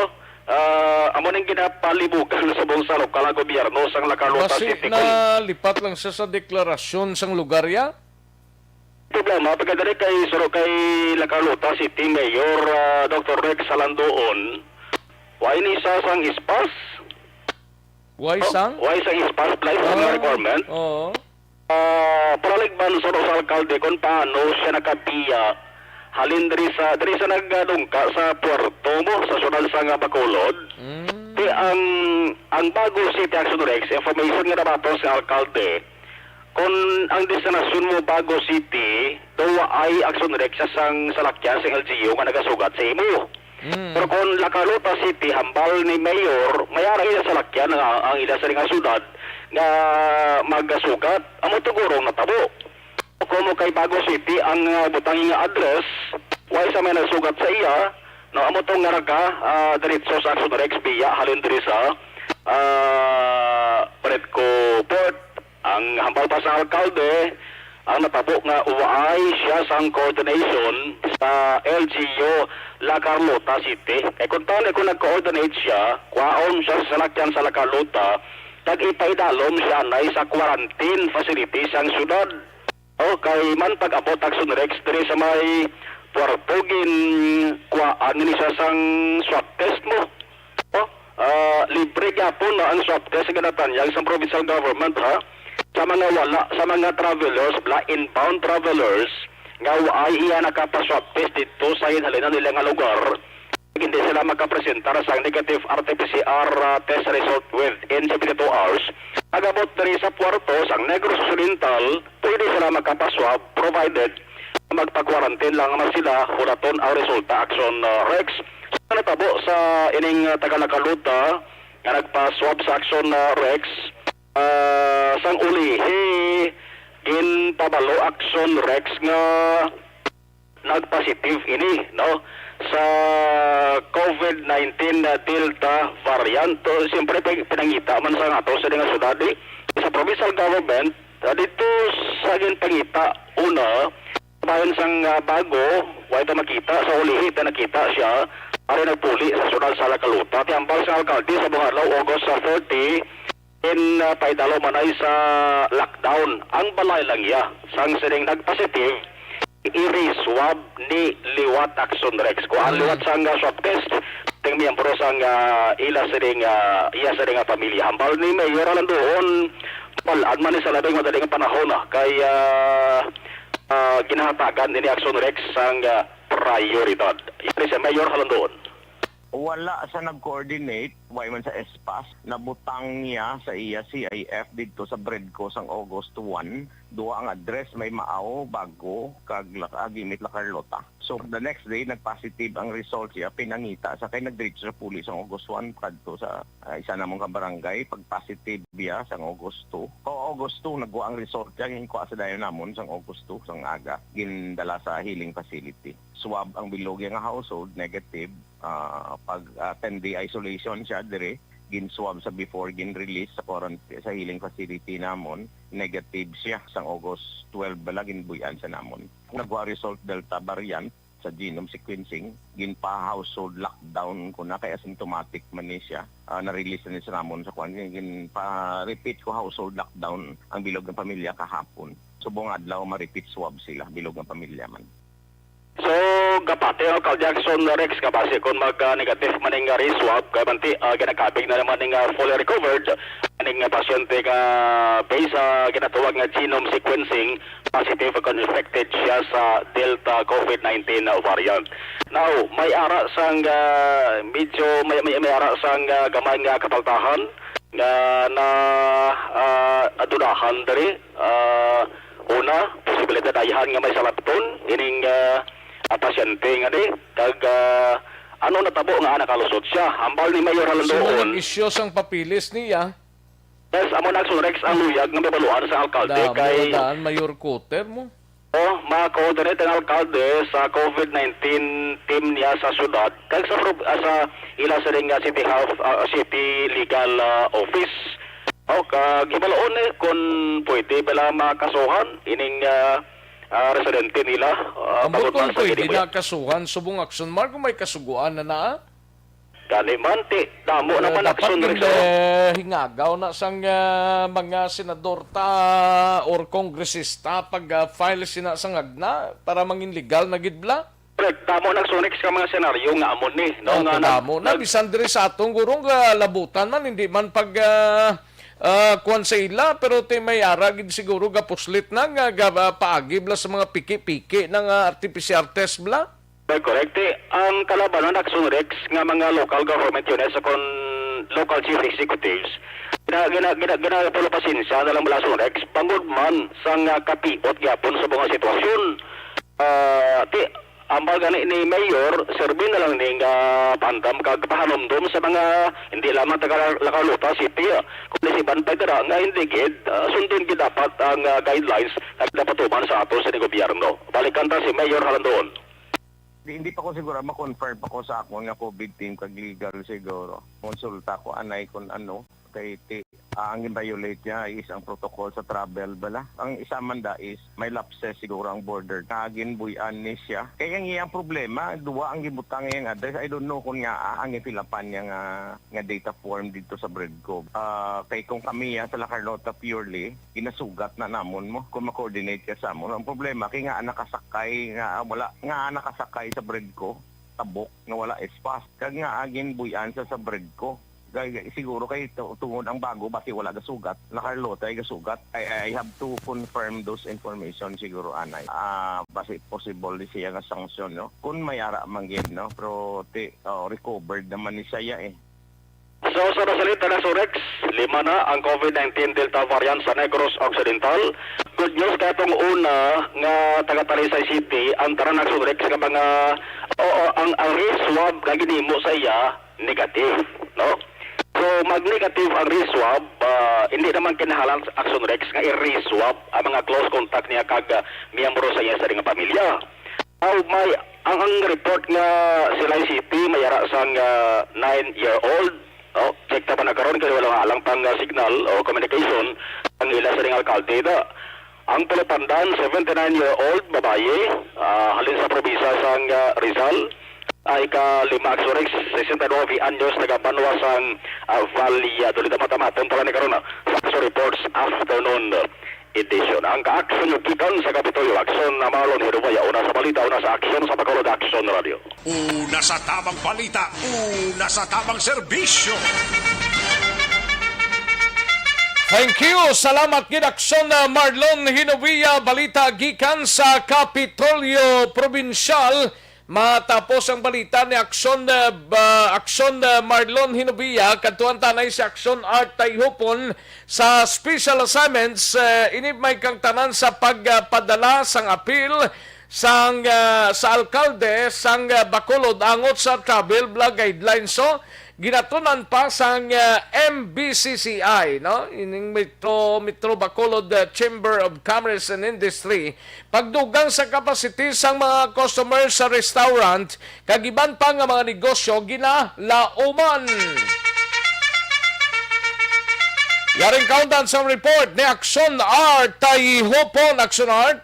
Amo ning ginapalibugan sa buong sa lokal na gobyerno sang La Carlota Basi City. na lipat lang siya sa deklarasyon sang lugar ya? Problema pagkadari kay La Carlota City Mayor Dr. Rex Salandoon, why ni sa sang ispas? Why sang? Why sang ispas place ang requirement? Oo. Paraligban sa alkalde kung paano siya nakapiya halin diri sa nagdungka sa puerto mo sa sunal sa nga Bacolod. Di ang bago City Aksyon Rex, information nga nabato sa alkalde, kung ang destinasyon mo Bago City, dawa ay Aksyon Rex sa sang salakyan sa LGU nga nagasugat sa imo. Pero kung La Carlota City, hambal ni Mayor, mayara ila salakyan ang ila sa nga syudad nga magasugat, amo tugurong natabo. Kung mo kay Bago City ang butang nga address, why sa may nasugat sa iya, no, amo tong nga diretso sa Aksyon Rex biya halin diri sa Predco Port. Ang hambal pa sa alkalde, ang natabo nga uwaay siya sang coordination sa LGU La Carlota City. Kung nag-coordinate siya, kwaon siya sa salakyan sa La Carlota, tag-ipaidalom siya na sa quarantine facility sang syudad. Kay man pag-abot Aksyon Rex diri sa may puertogin kuhaan ni siya sang swab test mo. Libre gyapon na ang swab test sa ganatanyag sa provincial government sa mga travelers, inbound travelers nga ay iya nakapa-swab test dito sa hinalinan nila nga lugar. Hindi sila makapresentar sa negative RT-PCR test result within 72 hours. Agabot diri sa puerto sang Negros Occidental, pwede sila makapaswab provided magpa-quarantine lang naman sila huraton ang resulta Aksyon Rex. Sa natabo sa ining taga-Nakaluta nga nagpa-swab sa Aksyon Rex, sang ulihi ginpabalo Aksyon Rex nga nagpositive ini, no, sa COVID-19 Delta variant. Siyempre pinangita man sa ato sa nga syudad sa provincial government dito sa ginpangita una bayan sang bago wa ito makita sa ulihi ito nakita siya ari nagpuli sa syudad sa La Carlota tiambal sa alkalde sa buong adlaw August 30 paidalo manay sa lockdown. Ang balay lang ya sang sining nagpositive i-swab ni liwat Aksyon Rex ko ang liwat sang swab test ting miyembro sang ila sining iya sining pamilya hambal ni Mayor lang doon palaan man sa labing madaling panahon kay ginahatagan ni Aksyon Rex sang prioridad. Ito si Mayor lang doon. Wala sa nag-coordinate, way man sa ESPAS, nabutang niya sa iya CIF dito sa Bredco sang August 1. Duha ang address, may Maaw, Bago, kag Agimit, La Carlota. So the next day, nag-positive ang result siya, pinangita sa kay nag-diretso sa pulis sang August 1, kadto sa isa namong kabarangay, pag-positive biya sang August 2. August 2, nagwa ang result siya, ginkuha sa dayon namon sang August 2, sang aga, gindala sa healing facility. Swab ang bilog nga household, negative, Pag 10-day isolation siya dire, gin-swab sa before gin-release sa quarantine sa healing facility namon, negative siya sang August 12 bala ginbuyan sa namon. Nagwa result Delta variant sa genome sequencing, ginpa-household lockdown ko na kaya asymptomatic man ni siya. Na-release na sa namon sa quarantine, ginpa-repeat ko household lockdown ang bilog ng pamilya kahapon. Subong adlaw ma-repeat swab sila bilog ng pamilya man. So, kapati ang Jackson Rex kapasi kung mag-negative maning reswab, kaya banti ginakabig na naman ng fully recovered maning pasyente ka based sa ginatawag nga genome sequencing, positive kung infected siya sa Delta COVID-19 variant. Now, may ara sang medyo may ara sang gamay nga kapaltahan na adunahan dari una posibilidad ayahan nga may salapton ining pasyente nga di kag ano natabo nga nakalusot siya hambal ni Mayor Halandoon isyo sang papilis niya. Yes, amo nagsurex ang luyag nga mabaluan sa alkalde kay daan Mayor Coter mo. Ma-coordinate ang alkalde sa COVID-19 team niya sa syudad kag sa ila sa ring city health city legal office. Kag ibalaon kung pwede bala makasuhan ining residente nila. Ambot kung pwede na kasuhan, subong aksyon, Marco may kasuguan na Gani man, damo naman aksyon rin. Dapat hingagaw na sang mga senador ta or kongresista pag-file sina sang agna para mangin legal na gidbla. Correct, damo nagsunex ka mga senaryo nga amon ni. Damo na, bisan diri sa atong gurong labutan man, hindi man pag kuwan sa ila, pero may aragid siguro gapuslit na nga paagi bla sa mga piki-piki ng artificial test bla. Correct. Ang kalabanan nagsunrex nga mga local government units kon local chief executives gina pasensya na lang mula sunrex pangod man sang kapiot gyapon sa mga sitwasyon. Ambal gani ni Mayor, serbi na lang ning pandam kag pahanomdom sa mga hindi lamang taga-Lakaluta City. Kung si Bantay tira nga hindi gid, sundin gid dapat ang guidelines na dapat tuman sa ato sa gobyerno. Balikan ta si Mayor Halandoon. Hindi pa ko siguro ma-confirm pa ko sa ako nga COVID team kag legal siguro. Konsulta ko anay kung ano kay ang violate niya is ang protocol sa travel bala. Ang isa man da is may lapses siguro ang border. Kagin buyan ni siya. Kaya ang problema, duwa ang gibutang yang address. I don't know kung nga ang ipilapan niya nga data form dito sa Breadco. Kay kung kami sa La Carlota purely, ginasugat na namon mo kung ma-coordinate ka sa amon. Ang problema, kay nga nakasakay nga wala nga nakasakay sa Breadco, tabok nga wala espas. Kag nga agin buyan sa Breadco. Siguro kay tungod ang bago bati wala gasugat na Carlota ay gasugat. I have to confirm those information siguro anay. Basi possible di siya nga sanction no kung mayara man gid no pero recovered naman ni siya So sa resulta na Surex, 5 na ang COVID-19 Delta variant sa Negros Occidental. Good news kaya itong una nga taga-Talisay City ang tara ng Surex nga mga ang re-swab na ginimo sa iya negative no. So mag-negative ang re-swab, hindi naman kinahalang Aksyon Rex nga i-re-swab ang mga close contact niya kag miyembro sa iya sa ring pamilya. Ang report nga Silay City mayara sang 9-year-old. Check ta pa nagkaroon kaya wala alang pang signal o communication ang ila sa ring alkalde da. Ang palapandan 79-year-old babae halin sa probisa sang Rizal. Ika-5 Axorex, 69 anyos, taga-Banwa sang Valia. Dulita matamaton pala ni Karuna sa Aksyon Reports Afternoon Edition. Ang ka-aksyon yung kikan sa Kapitolyo. Aksyon na malon, hirumaya. Una sa balita, una sa aksyon sa Bacolod Aksyon Radio. Una sa tamang balita, una sa tamang serbisyo. Thank you. Salamat gid Aksyon Marlon Hinovia, balita gikan sa Kapitolyo Provincial. Matapos ang balita ni Aksyon Marlon Hinovia, kadtuan tanay si Aksyon Art Tayhupon sa special assignments ini may kang tanan sa pagpadala sang appeal sa alkalde sang Bacolod angot sa travel bla guidelines. So ginatunan pa sang MBCCI, no? Ining Metro Bacolod Chamber of Commerce and Industry, pagdugang sa capacity sang mga customers sa restaurant, kagiban pa nga mga negosyo ginalauman. Yaring kauntan sa report ni Aksyon Art Tayhopon. Aksyon Art.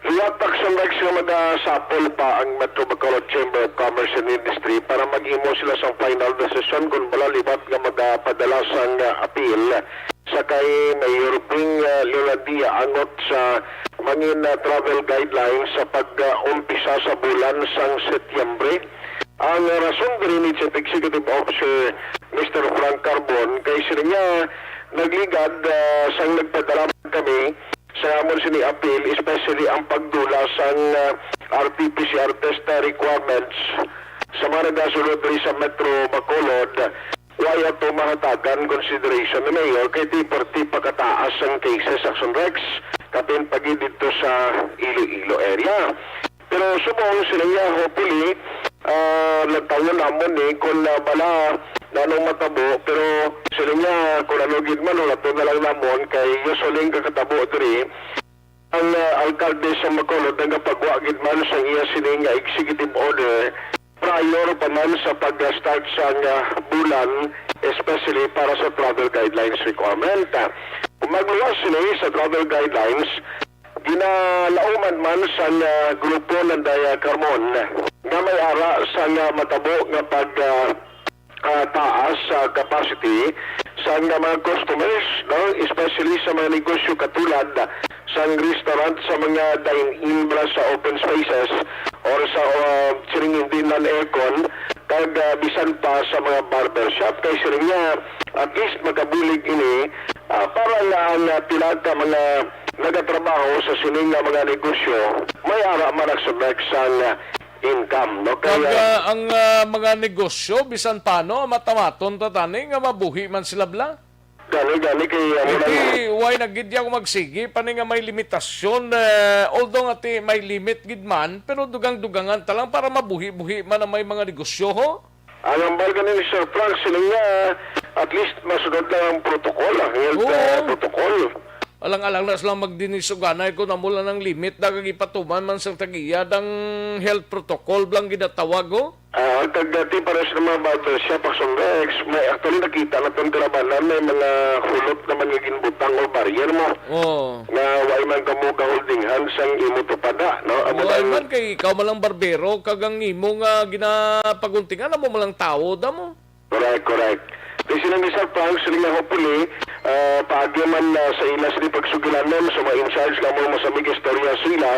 Iwat Aksyon Rex nga magasapol pa ang Metro Bacolod Chamber of Commerce and Industry para mag-imo sila sa final decision kung bala libat nga magapadala sang appeal sa kay Mayor Bing Leonadia angot sa mangin travel guidelines sa pag-umpisa sa bulan sang Setyembre. Ang rason din ni Chief Executive Officer Mr. Frank Carbon kay sila niya nagligad sang nagpadala kami sa amon sini appeal, especially ang pagdula sang RT-PCR test requirements sa mga nagasulod rin sa Metro Bacolod. Why ato mahatagan consideration ni Mayor kay ti pagkataas ang cases Aksyon Rex kapin pagi dito sa Iloilo area. Pero subong sila niya hopefully nagtawon namon kung bala nanong matabo, pero sila niya kung ano gidman wala to na lang namon kay usually kakatabo ito ang alkalde sa Bacolod nagapagwa gidman sa iya sining executive order prior pa man sa pag-start sa bulan, especially para sa travel guidelines requirement. Kung magluwas sila sa travel guidelines, ginalauman man sa grupo ng Daya Carmon na may ara sa matabo nga pag taas sa capacity sa mga customers, no? Especially sa mga negosyo katulad sa restaurant, sa mga dine-in sa open spaces or sa siringin non-aircon, kag bisan pa sa mga barbershop kay siring niya at least makabulig ini para nga pilata mga nagatrabaho sa sining mga negosyo may ara man sa income, no? Kaya ang mga negosyo bisan paano matamaton tatani nga mabuhi man sila bla. Gani kay Iti why nagidya ko magsigi pani nga may limitasyon although nga may limit gid man pero dugang-dugangan talang para mabuhi-buhi man ang may mga negosyo ho. Ang balga ni Sir Frank sila nga at least masunod lang ang protocol, health protocol. Alang-alang na silang magdinisuganay ko na mula ng limit na kagipatuman man sa tagiyad ang health protocol blang ginatawag ko? Kagdati para sa mga barbershop, Aksyon Rex, may actually nakita na itong tirabanan, may mga hulot na magiging butang o barrier mo. Na why man ka mo ka-holding hands ang imo tupada, no? Why man kay ikaw malang barbero, kagang imo nga ginapaguntingan na mo malang tao da mo. Correct. Kasi sila ni Sir Frank, sila nga hopefully, paagyo man sa ila sila pagsugilanon sa mga in-charge na mga masamig istorya sila,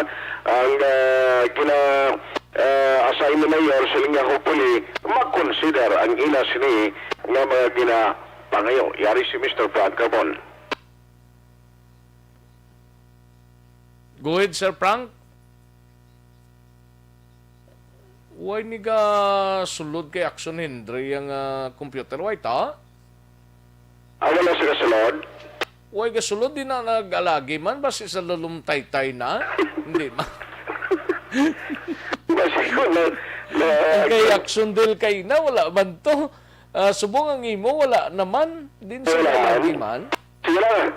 ang assign ni Mayor, sila nga hopefully, mag-consider ang ila sila na mga ginapangayo. Yari si Mr. Frank Carbon. Go ahead, Sir Frank. Why ni ga sulod kay Aksyon Henry ang computer? Why ta? Wala siya sulod? Why ga sulod din na nag-alagi man? Basi sa lalumtay-tay na? Hindi man. Basi ko na... Kay Aksyon Del kay na, wala man to. Subong ang imo, wala naman. Din sa alagi man. Sige lang,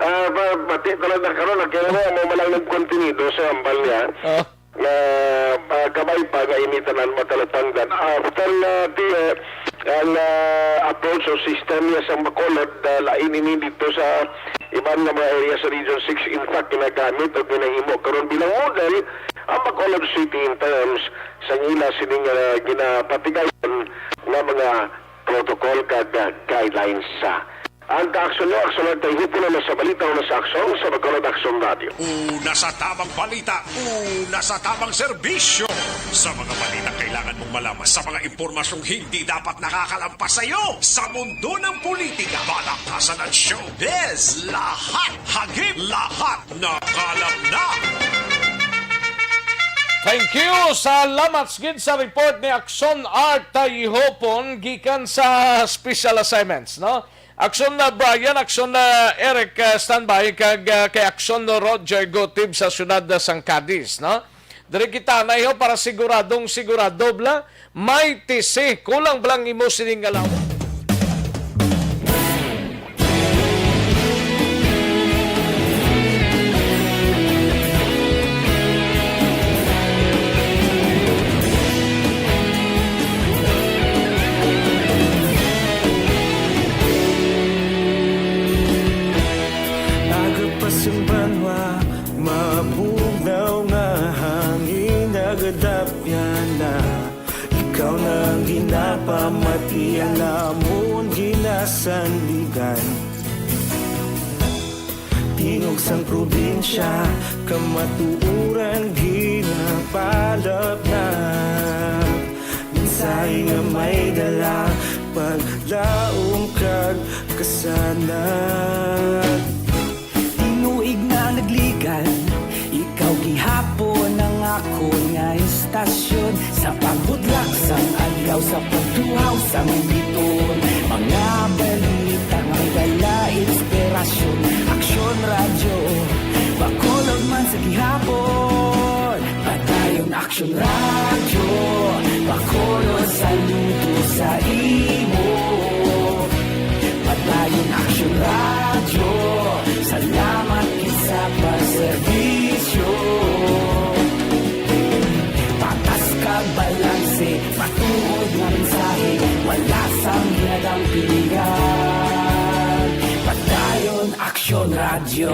pati talaga karoon, kaya mo malang nag-continido sa ambal niya. Na kamay pa nga initanan matalatanggan. After ang approach o system niya sa Bacolod, lain ini dito sa ibang mga area sa Region 6, in fact, ginagamit o ginahimo karon bilang model ang Bacolod City in terms sa nila sining ginapatigayon na mga protocol kag guidelines sa ang ka-aksyon nyo, aksyon natin hipon na sa balita o na sa aksyon sa Bacolod Aksyon Radio. Una sa tamang balita, una sa tamang serbisyo. Sa mga balita kailangan mong malaman, sa mga impormasyong hindi dapat nakakalampas sa iyo. Sa mundo ng politika, balakasan at showbiz, lahat hagip, lahat nakalam na. Thank you! Salamat gid sa report ni Aksyon Art Tayhopon gikan sa special assignments, no? Aksyon na Brian, aksyon na Eric standby, kay aksyon na Roger Gotib sa syudad sang Cadiz, no? Dari kita na iyo para siguradong sigurado bla, may tisi, kulang blang imo sining alaw. nga namon ginasandigan. Tingog sang probinsya, kamatuuran ginapalap na. Minsay nga may dala, paglaom kag kasanag. Tinuig na nagligan, ikaw gihapon ang ako nga istasyon. Sa pagbudlak sang adlaw, sa pagduhaw sang biton. Mga balita may dala inspirasyon. Aksyon radyo, bakolog man sa gihapon. Padayon Aksyon radyo, bakolog saludo sa imo. Padayon Aksyon radyo, salamat kisa pagserbisyo. Patas kag balanse, matuod nga mensahe, wala sang ginadang pilihan. Padayon Aksyon radyo.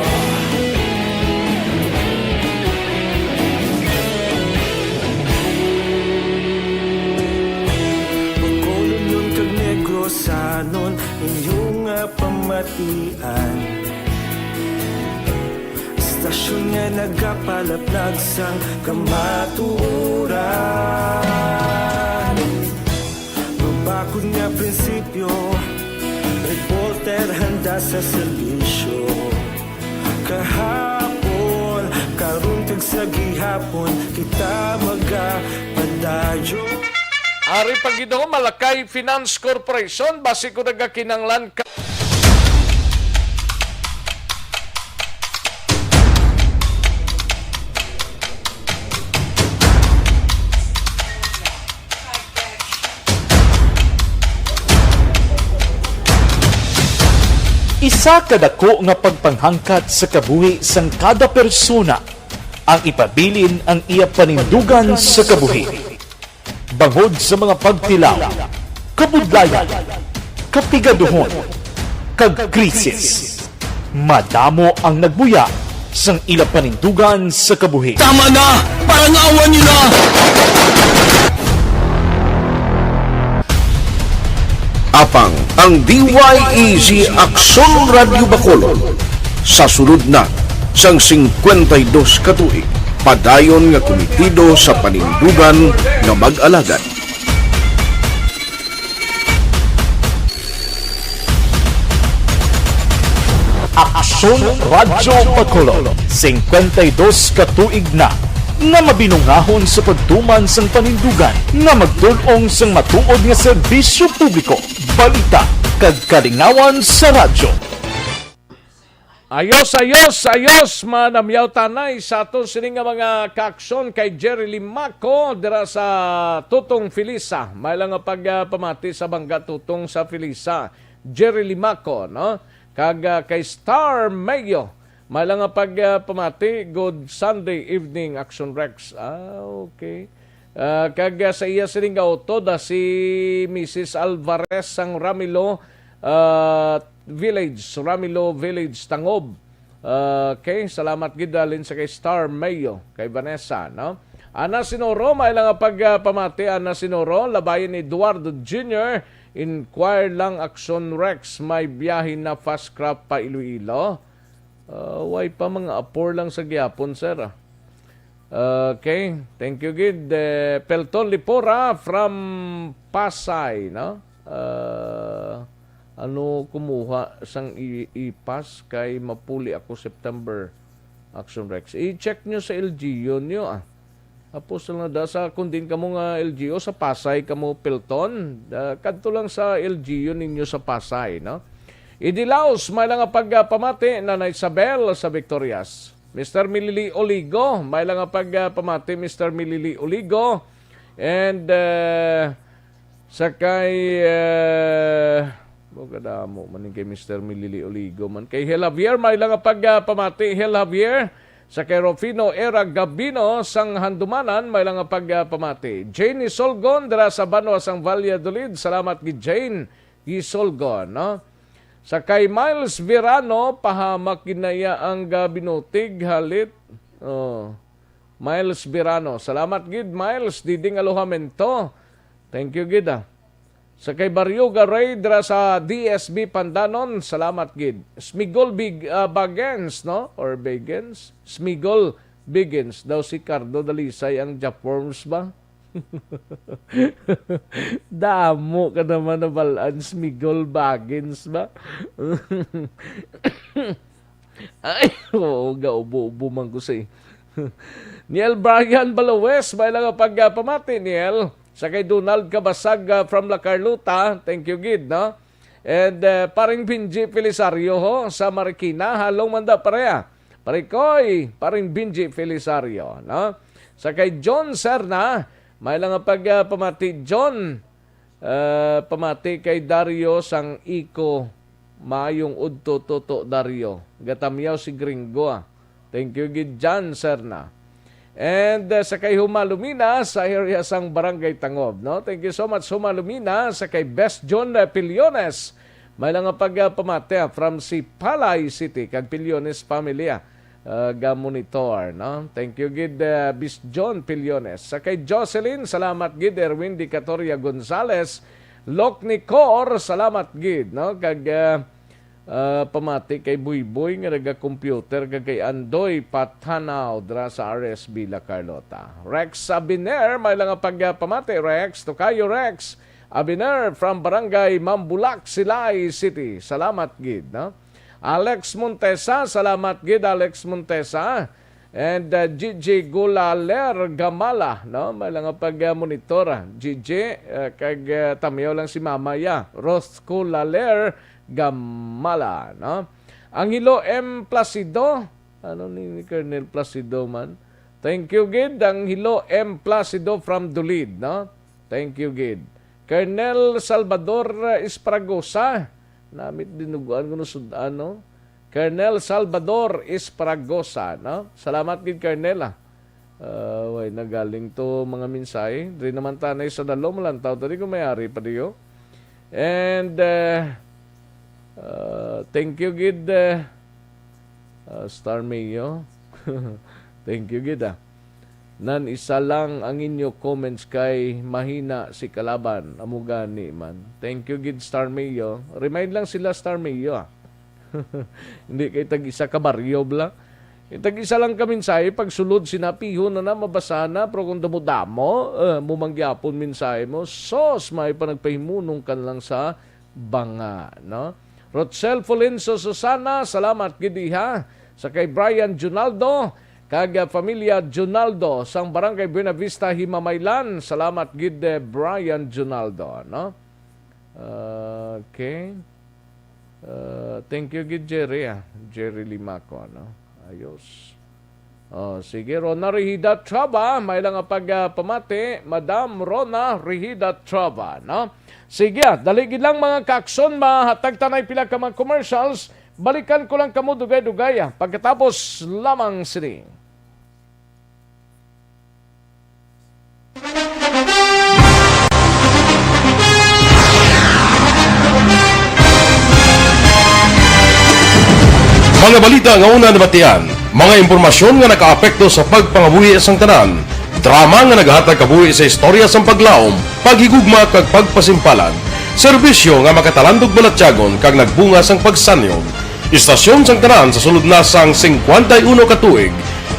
Bakolod nun kag Negrosanon, inyong pamatian. Istasyon nga nagapalaplag sang kamatuuran. Mabakod nga prinsipyo, reporter handa sa serbisyo. Kahapon, karun kag sa gihapon, kita magapadayo. Ari Pagino, Malakay Finance Corporation, base ko nagakinanglan ka. Isa kadako nga pagpanghangkat sa kabuhi sang kada persona ang ipabilin ang iya panindugan sa kabuhi. Bangod sa mga pagtilaw, kabudlayan, kapigaduhon, kag krisis. Madamo ang nagbuya sang ila panindugan sa kabuhi. Tama na! Parang awan nyo na! Apang ang DYEZ Aksyon Radio Bacolod sa sulod na sang 52 katuig. Padayon nga komitido sa panindugan nga mag-alagad. Aksyon Radio Bacolod, 52 katuig na nga mabinungahon sa pagtuman sang panindugan nga magtulong sang matuod nga serbisyo publiko, balita kag kalingawan sa radyo. Ayos, manamyaw tanay sa aton sining nga mga kaaksyon kay Jerry Limaco dira sa Tutong Filisa. May lang nga pagpamati sa bangga Tutong sa Filisa. Jerry Limaco, no? Kag kay Star Mayo. May lang nga pagpamati, good Sunday evening, Aksyon Rex. Okay. Kag sa iya sining nga otoda si Mrs. Alvarez sang Ramilo, Ramilo Village, Tangob. Okay, salamat gidalin sa kay Star Mayo, kay Vanessa, no? Ana Sinoro, may lang pagpamati, Ana Sinoro, labayan ni Eduardo Jr., inquire lang Aksyon Rex, may biyahe na fast craft pa Iloilo. Why pa mga apor lang sa gyapon, sir. Okay, thank you gid. Pelton Lipora from Pasay, no? Kumuha sang ipas kay mapuli ako September, Aksyon Rex. I-check nyo sa LGU nyo, Apos lang da sa kundin kamo nga LGU sa Pasay kamo Pelton. Kadto lang sa LGU ninyo sa Pasay, no? Idilaos, may lang nga pagpamati na Isabel sa Victorias. Mr. Milili Oligo, may lang nga pagpamati Mr. Milili Oligo. And sakay Bogadamo man kay Mr. Milili Oligo man kay Helavier, may lang nga pagpamati Helavier. Sa kay Rufino Era Gabino sang Handumanan, may lang nga pagpamati. Jane Isolgon dira sa Banwa sang Valladolid, salamat gi Jane Isolgon, no? Sa kay Miles Virano, pahamak kinaya ang binutig halit. Miles Virano, salamat gid Miles, diding alohamento. Thank you gid. Sa kay Barrio Garay dira sa DSB Pandanon, salamat gid. Smigol Bagens, no? Or Bagens? Smigol Biggins daw si Cardo Dalisay ang Jaforms ba? Damo ka naman na balaan, Smigol Bagens ba? Ay, oo, gaubo-ubo man ko siya. Niel Brian Balawes, may lang pagpamati, Niel. Sa kay Donald Kabasag from La Carlota, thank you, Gid, no? And paring Binji Felisario ho, sa Marikina, halong manda pareha. Parikoy, paring Binji Felisario, no? Sa kay John Serna, may lang pagpamati, John, pamati kay Dario sang Iko, Mayong Udto Toto Dario. Gatamyaw si Gringo, ah. Thank you, Gid, John Serna. And sa kay Humalumina sa area sang Barangay Tangob, no? Thank you so much, Humalumina. Sa kay Best John Pillones, may lang pagpamati from si Palay City, kag Pillones Familia, ga-monitor, no? Thank you, Gid, Best John Pillones. Sa kay Jocelyn, salamat, Gid, Erwin Di Catoria Gonzales, Lokni Cor, salamat, Gid, no? Kag pamati kay Buyboy nga naga-computer kay Andoy Patanaw dra sa RSB La Carlota. Rex Abiner, may lang pagpamati, Rex, Tokayo Rex Abiner from Barangay Mambulak, Silay City. Salamat, Gid, no? Alex Montesa, salamat, Gid, Alex Montesa. And Gigi Gulaler Gamala, no? May lang pag-monitor. Gigi, kag tamiyo lang si Mamaya. Rosco Laler Gamala, no? Ang Hilo M. Placido, ano ni Colonel Placido man? Thank you, Gid. Ang Hilo M. Placido from Dulid, no? Thank you, Gid. Colonel Salvador Espragosa, namit dinuguan ko no sudan, no? Colonel Salvador Espragosa, no? Salamat, Gid, Colonel, ah. Way, nagaling to mga mensahe. Di naman tanay sa dalo, malantaw. Tadi ko may-ari pa diyo. And thank you, Gid, Star Mayo. Thank you, Gid, ah. Nan isa lang ang inyo comments kay mahina si kalaban. Amugani man. Thank you, Gid, Star Mayo. Remind lang sila, Star Mayo, ah. Hindi kay tag-isa ka baryo bla. Tag-isa lang kami mensahe. Pag sulod sinapiho na mabasa na. Pero kung damo-damo, mumangyapon mensahe mo, sos, may pa nagpahimunong kan lang sa banga, no? Rotsel Folenso Susana, salamat, Gidiha. Sa kay Brian Junaldo, kag pamilya Junaldo, sang Barangay Buena Vista, Himamaylan, salamat, Gid, Brian Junaldo, no? Okay. Thank you, Gid, Jerry, ah. Jerry Limaco, no? Ayos. Sige, Rona Rihida Traba, may lang pagpamati, Madam Rona Rihida Traba, no? Sige, daligid lang mga kaakson, mahatag tanay pila ka mga commercials, balikan ko lang kamo dugay-dugay, pagkatapos lamang sini. Mga balita nga una nabatian, mga impormasyon nga nakaapekto sa pagpangabuhi sang tanan, drama nga naghatag kabuhi sa istorya sang paglaom, paghigugma kag pagpasimpalan, serbisyo nga makatalandog balatyagon kag nagbunga sang pagsanyog, istasyon sang tanan sa sulod na sang 51 ka tuig,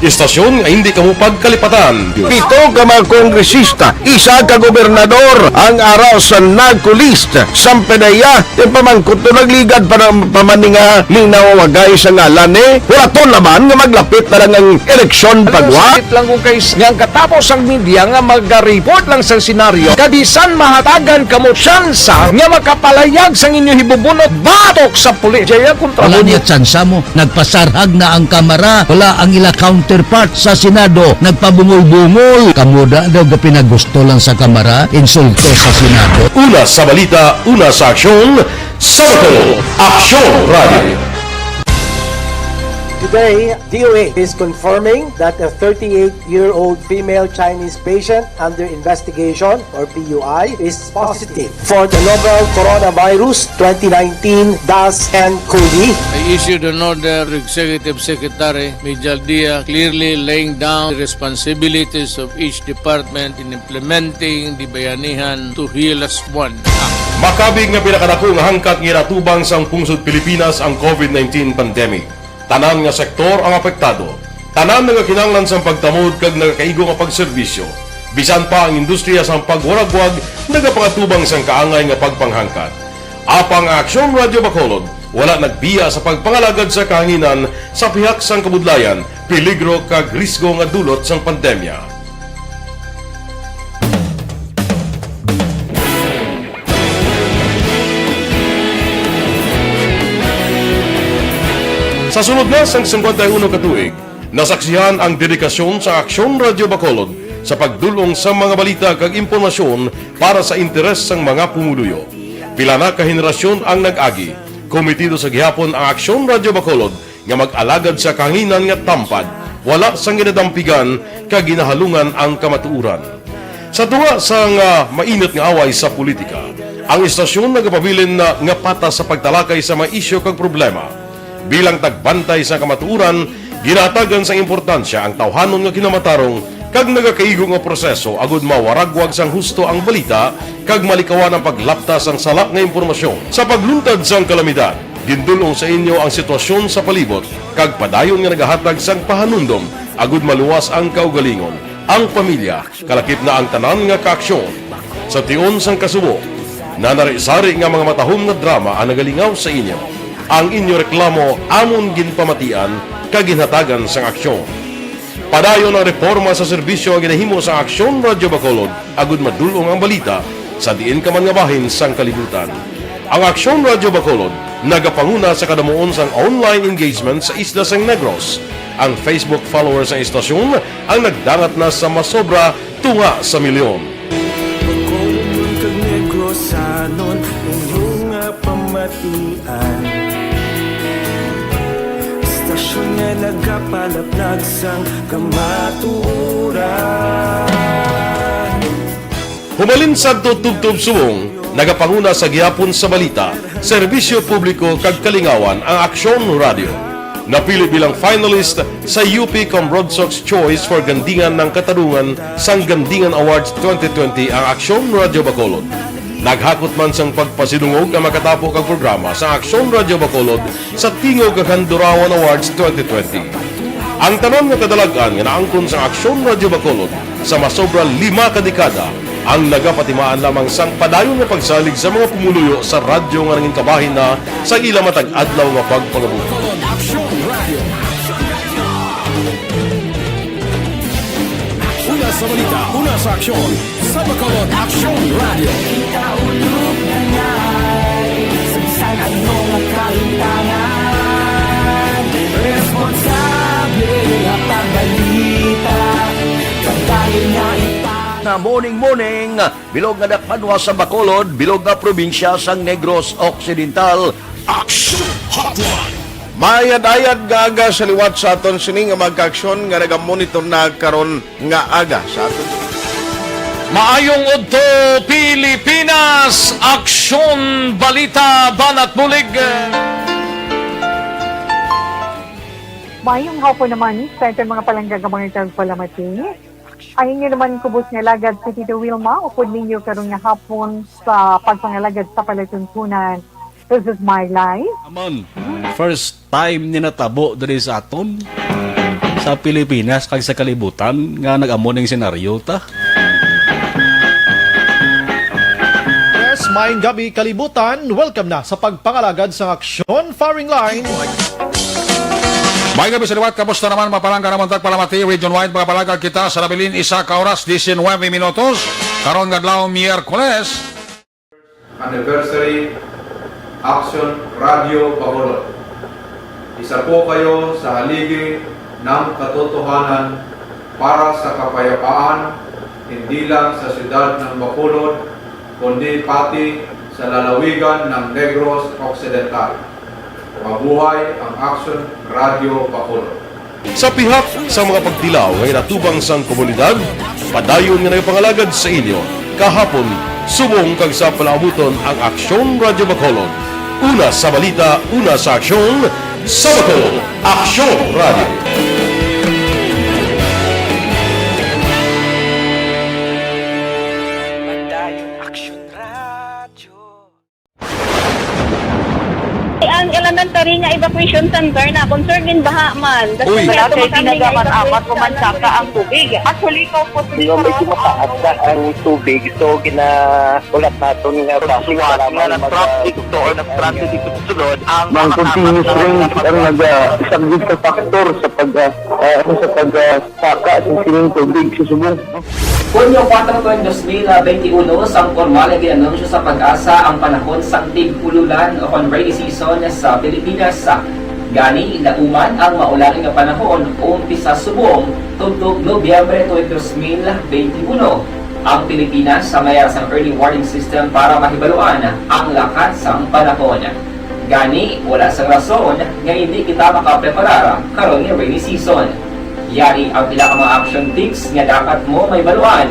istasyon nga hindi kamo pagkalipatan. 7 ka mga kongresista, 1 ka gobernador, ang araw sa nagkulist, sampedaya, yung pamangkot to nagligad para pamaninga linawagay sa ngalan huraton naman nga maglapit na lang ang eleksyon pagwa. Sakit lang kung kayo nga katapos ang media nga mag-report lang sa senaryo, kadisan mahatagan kamo tsansa nga makapalayag sang inyo hibubunot batok sa pulis. Jaya kontra wala niya tsansa mo, nagpasarhag na ang kamera, wala ang ila counterpart sa Senado, nagpabungol-bungol. Kamuda daw ga pinagusto lang sa kamera, insulto sa Senado. Una sa balita, una sa aksyon, Sabado, Aksyon Radio. Today, DOA is confirming that a 38-year-old female Chinese patient under investigation, or PUI, is positive for the novel coronavirus 2019-10-CoV. I issued an order to Executive Secretary Major Dia clearly laying down the responsibilities of each department in implementing the Bayanihan to Heal as One Act. Makabig nga pinakadako nga hangkat nga natubang sang pungsod Pilipinas ang COVID-19 pandemic. Tanan nga sektor ang apektado. Tanan nga kinahanglan sang pagtamod kag nagakaigo nga pagserbisyo. Bisan pa ang industriya sang pagwaragwag nagapangatubang sang kaangay nga pagpanghangkat. Apang Aksyon Radio Bacolod wala nagbiya sa pagpangalagad sa kahanginan sa pihak sang kabudlayan, peligro kag risgo nga dulot sang pandemya. Sa sunod na sang 51 katuig, nasaksihan ang dedikasyon sa Aksyon Radio Bacolod sa pagdulong sa mga balita kag impormasyon para sa interes sang mga pumuluyo. Pila na ka henerasyon ang nag-agi, komitido sa gihapon ang Aksyon Radio Bacolod nga mag-alagad sa kahanginan nga tampad, wala sang ginadampigan kag ginahalungan ang kamatuuran. Sa tuwa sang mainit nga away sa politika, ang istasyon nagapabilin na nga patas sa pagtalakay sa mga isyu kag problema. Bilang tagbantay sa kamatuuran, ginatagan sa importansya ang tawhanon nga kinamatarong kag nagakaigo nga proseso agud mawaragwag sang husto ang balita kag malikawan ang paglapta sang sala nga impormasyon. Sa pagluntad sang kalamidad, gindulong sa inyo ang sitwasyon sa palibot kag padayon nga nagahatag sang pahanundom agud maluwas ang kaugalingon, ang pamilya, kalakip na ang tanan nga kaaksyon. Sa tion sang kasubo, nanari-sari nga mga matahom nga drama ang nagalingaw sa inyo. Ang inyo reklamo amon ginpamatian kag ginhatagan sang aksyon. Padayon ang reforma sa serbisyo ang ginahimo sa Aksyon Radio Bacolod agud madulong ang balita sa diin ka man nga bahin sang kalibutan. Ang Aksyon Radio Bacolod nagapanguna sa kadamuon sang online engagement sa isla sang Negros. Ang Facebook followers sa istasyon ang nagdangat na sa masobra tunga sa milyon. Bacolod kag Negros anon inyong pamatian. Stasyon nga nagapalaplag sang kamatuuran. Humalin sa tutubtub suwong, nagapanguna sa gihapon sa balita, serbisyo publiko kag kalingawan ang Aksyon Radio. Napili bilang finalist sa UP Comrodsox Choice for Gandingan ng Katarungan sang Gandingan Awards 2020 ang Aksyon Radio Bacolod. Naghakot man sang pagpasidungog ang makatapo kang programa sa Aksyon Radio Bacolod sa Tingog kag Handurawan Awards 2020. Ang tanon nga kadalagan nga naangkon sa Aksyon Radio Bacolod sa masobra 5 kadekada ang nagapatimaan lamang sang padayon nga pagsalig sa mga pumuluyo sa radyo nga nangin kabahin na sa ila matag adlaw nga pagpangabuhi. Una sa balita, una sa aksyon, sa Bacolod Aksyon Radio. Ikaulog na ngay, samsan ang mga kaintangan. Responsable ang pagbalita, pagkain na na morning, bilog nga dakpanwa sa Bacolod, bilog nga probinsya sang Negros Occidental. Aksyon Hotline! Mayad-ayad nga aga sa liwat sa aton sining nga magka-aksyon nga nagamonitor na karon nga aga sa aton. Maayong udto Pilipinas, Aksyon Balita Banat Bulig. Mayong hapon naman sa itong mga palanggagamang itang palamati. Ay inyo naman kubos nga lagad si Tito Wilma, upod ninyo karong nga hapon sa pagpangalagad sa palatuntunan. This is my life. Amon, first time ni natabo diri sa aton sa Pilipinas kag sa kalibutan nga nag-amo ning senaryo ta. Yes, maayong gabi kalibutan. Welcome na sa pagpangalagad sa Aksyon Firing Line. May gabi sa liwat, kamusta naman mapalangga naman tagpalamati, region-wide mga palagag kita sa labilin isa ka oras, 19 minutos, karon gadlaw Miyerkules. Anniversary Aksyon Radio Bacolod. Isa po kayo sa haligi ng katotohanan para sa kapayapaan, hindi lang sa siyudad ng Bacolod, kundi pati sa lalawigan ng Negros Occidental. Mabuhay ang Aksyon Radio Bacolod. Sa pihak sa mga pagtilaw ngay natubang sang komunidad, padayon nga nagpangalagad sa inyo. Kahapon, subong kag sa palaabuton ang Aksyon Radio Bacolod. Una sa balita, una sa aksyon, sa Bacolod, Aksyon Radio. Padayon Aksyon Radio. ang elementary nga evacuation center na concern din baha man. Uy, kasi tinagaman apat kumansaka ang tubig. Actually, ko po Medyo mataas na ang tubig. So, ulat natin nga Siwat nga nag-traffic to or nag-traffic dito sa sulod ang Mang continuous rain ang nag-subject sa factor sa pagsaka sa sining tubig sa subong. Hunyo 4, 2021, sang formal ay ginanunsyo sa Pag-asa ang panahon sang tig-ululan o rainy season sa Pilipinas. Gani, ilauman ang maularing nga panahon umpisa subong tugtog Nobyembre 2021. Ang Pilipinas sa mayroon sang early warning system para mahibaluan ang lakas sang panahon. Gani, wala sang rason nga hindi kita makapreparar karon nga rainy season. Yari ang pila ka mga action tips nga dapat mo may baluan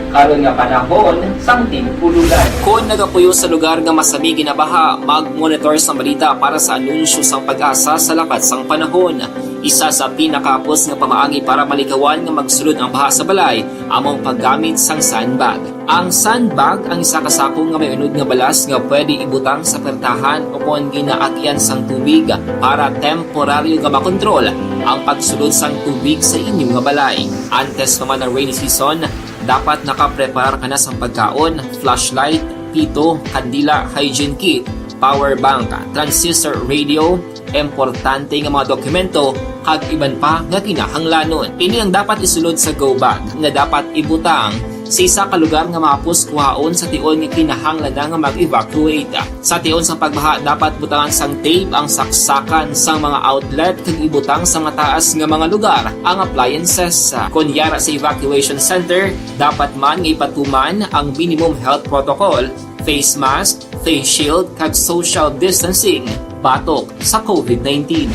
karon nga panahon sang tig-ululan. Kung nagapuyo sa lugar nga masami ginabaha, mag-monitor sa balita para sa anunsyo sang Pag-asa sa lakat sang panahon. Isa sa pinakapos nga pamaagi para malikawan nga magsulod ang baha sa balay, among paggamit sang sandbag. Ang sandbag ang isa kasakong nga may unod nga balas nga pwede ibutang sa pertahan upon ginaagyan sang tubig para temporaryo nga makontrol ang pagsulod sang tubig sa inyong nga balay. Antes naman ng rainy season, dapat nakapreparar ka na sa pagkaon, flashlight, pito, kandila, hygiene kit, power bank, transistor radio, importante nga mga dokumento, kag iban pa nga kinahanglanon. Ini ang dapat isulod sa go bag nga dapat ibutang sa isa ka lugar nga mapus kuhaon sa tion nga kinahanglan nga mag-evacuate. Sa tion sa pagbaha dapat butangan sang tape ang saksakan sang mga outlet kag ibutang sa mataas nga mga lugar ang appliances. Kunyara sa evacuation center, dapat man nga ipatuman ang minimum health protocol, face mask, face shield kag social distancing batok sa COVID-19.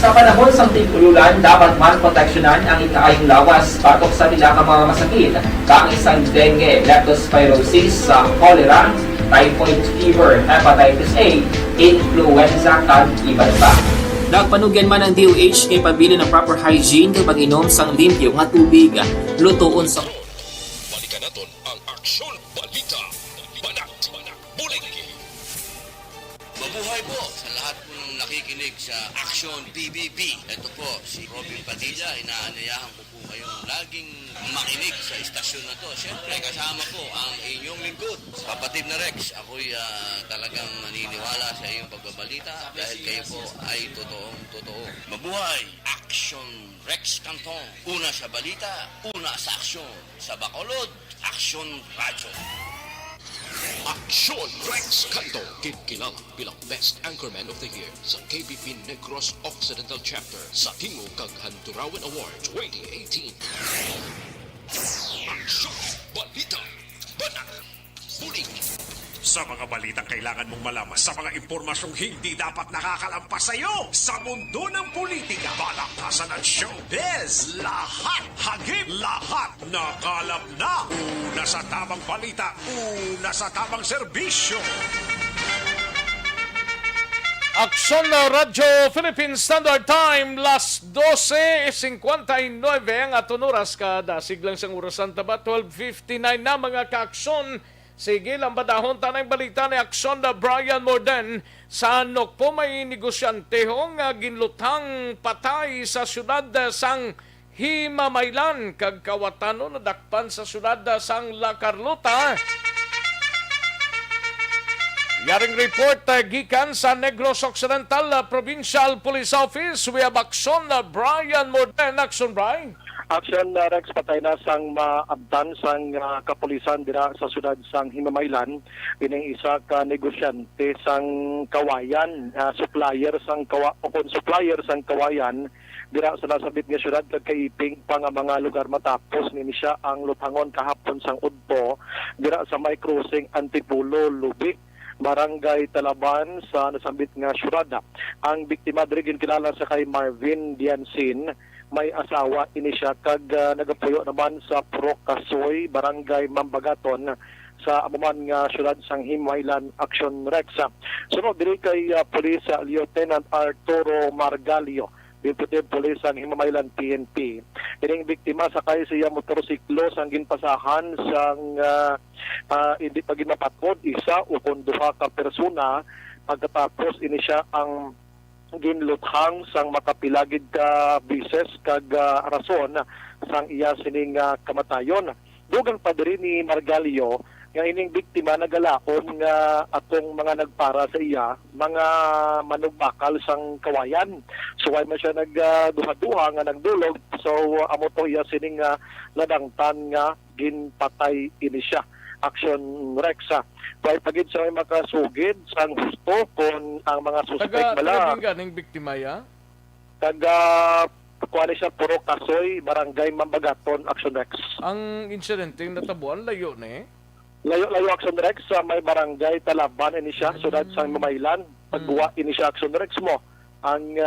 Sa panahon sa tig-ululan, dapat man proteksyonan ang ikaayong lawas batok sa pila ka mga masakit, kang isang dengue, leptospirosis, cholera, typhoid fever, hepatitis A, influenza, kag iban pa. Nagpanugyan man ang DOH kay pabili ng proper hygiene kay pag-inom sang limpyo nga tubig, lutuon sa Balikan natin ang Aksyon Balita. Banat, Bulig. Mabuhay po sa lahat po ng nakikinig sa Aksyon PBB. Ito po si Robin Padilla. Inaanayahan ko po kayong laging makinig sa istasyon na to. Siyempre kasama po ang inyong lingkod, kapatid na Rex. Ako'y talagang naniniwala sa iyong pagbabalita dahil kayo po ay totoong-totoo. Mabuhay! Aksyon Rex Cantong. Una sa balita, una sa aksyon. Sa Bacolod, Aksyon Radyo. Aksyon Rex Cantong, kilala bilang Best Anchorman of the Year sa KBP Negros Occidental Chapter sa Tingog kag Hanturawan Award 2018. Aksyon Balita. Banat, Bulig. Sa mga balitang kailangan mong malaman, sa mga impormasyong hindi dapat nakakalampas sa iyo, sa mundo ng politika, balakasan at showbiz, lahat, hagip, lahat, nakalap na. Una sa tamang balita, una sa tamang serbisyo. Aksyon na Radyo Philippine Standard Time, las 12:59 ang aton oras kada siglang sang orasan taba 12:59 na mga kaaksyon. Sige lang badahon tanang balita ni Aksyon na Brian Morden sa anok po may negosyante nga ginlutang patay sa syudad sang Himamaylan kag kawatano na dakpan sa syudad sang La Carlota. Yaring report gikan sa Negros Occidental Provincial Police Office. We have Aksyon na Brian Morden. Aksyon, Brian. Aksyon na Rex, patay na sang maabdan sang kapulisan dira sa syudad sang Himamaylan. Ining isa ka negosyante sang kawayan, supplier sang kawayan dira sa nasabit nga syudad kag kaiping pa nga mga lugar matapos ni siya ang lutangon kahapon sang udto dira sa may crossing Antipulo, Lubi, Barangay Talaban sa nasambit nga syudad. Ang biktima diri ginkilala sa kay Marvin Diansin, may asawa ini siya kag nagapuyo naman sa Procasoy, Barangay Mambagaton sa amuman nga syudad sang Himamaylan. Aksyon Rex. Sunod diri kay Police Lieutenant Arturo Margalio, Deputy Police ang Himamaylan PNP. Ining biktima sakay siya motorsiklo sang ginpasahan sang hindi pa ginapatod isa o kun duha ka persona pagkatapos ini siya ang ginluthang sang makapilagid ka bises kag rason sang iya sining kamatayon. Dugang pa diri ni Margalio nga ining biktima nagalaom nga atong mga nagpara sa iya mga manugbakal sang kawayan. So ay man siya nagduha-duha nga nagdulog. So amo to iya sining nadangtan nga ginpatay ini siya. Aksyon Rexa. Kaya pagid sa may makasugid sang gusto kung ang mga suspect bala. Taga ganing biktima ya? Taga kuha siya puro kasoy, barangay Mambagaton, Aksyon Rex. Ang insidente yung natabuan, layo na eh? Layo Aksyon Rex sa may barangay Talaban ini siya, sudad sa Mamaylan. Pagguwa ini siya Aksyon Rex mo ang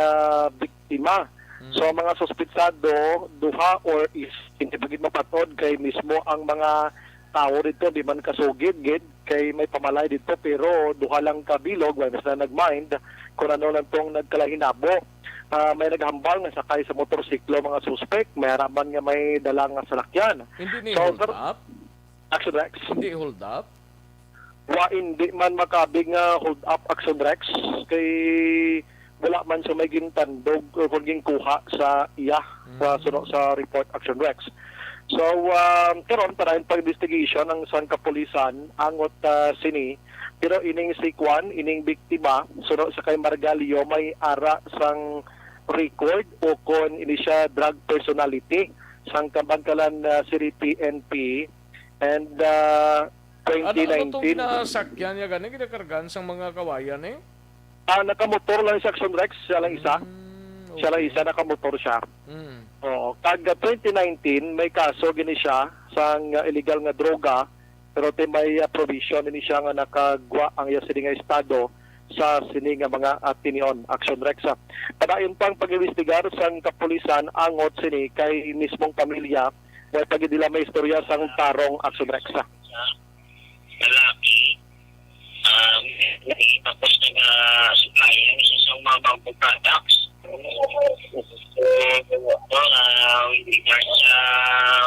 biktima. So mga suspitsado duha or is hindi pagid mapatod kay mismo ang mga tao dito di man kasugid gid kay may pamalay dito pero duha lang kabilog way mas na nagmind kung ano lang tong nagkalahinabo. May naghambal nga sakay sa motorsiklo mga suspect, may haraman nga may dalang salakyan. Hindi ni hold up? Action Rex. Hindi hold up? Hindi man makabig nga hold up Action Rex kay wala man sa may gintandog o kung kuha sa iya sa report Action Rex. So, karon para yung pag-investigation ng San Kapulisan, angot sini, pero ining si Kwan, ining biktima, sunod sa kay Margalio, may ara sang record o kon ini siya drug personality sang Kabangkalan City PNP and 2019. Ano itong ginasakyan niya ganing ginakargan sang mga kawayan eh? Nakamotor lang sa Action Rex, siya lang isa. Okay. Siya lang isa, nakamotor siya. Kag 2019 may kaso gini siya sang illegal nga droga pero may provision ini siya nga nakagwa ang iya sini nga estado sa sini nga mga tinion Action Rexa. Padayon pang pag-imbestigar sang kapulisan angot sini kay mismong pamilya kay pagidila may istorya sang tarong Action Rexa. Lalaki tapos nag-supplyan sa mga bagong products. With regards sa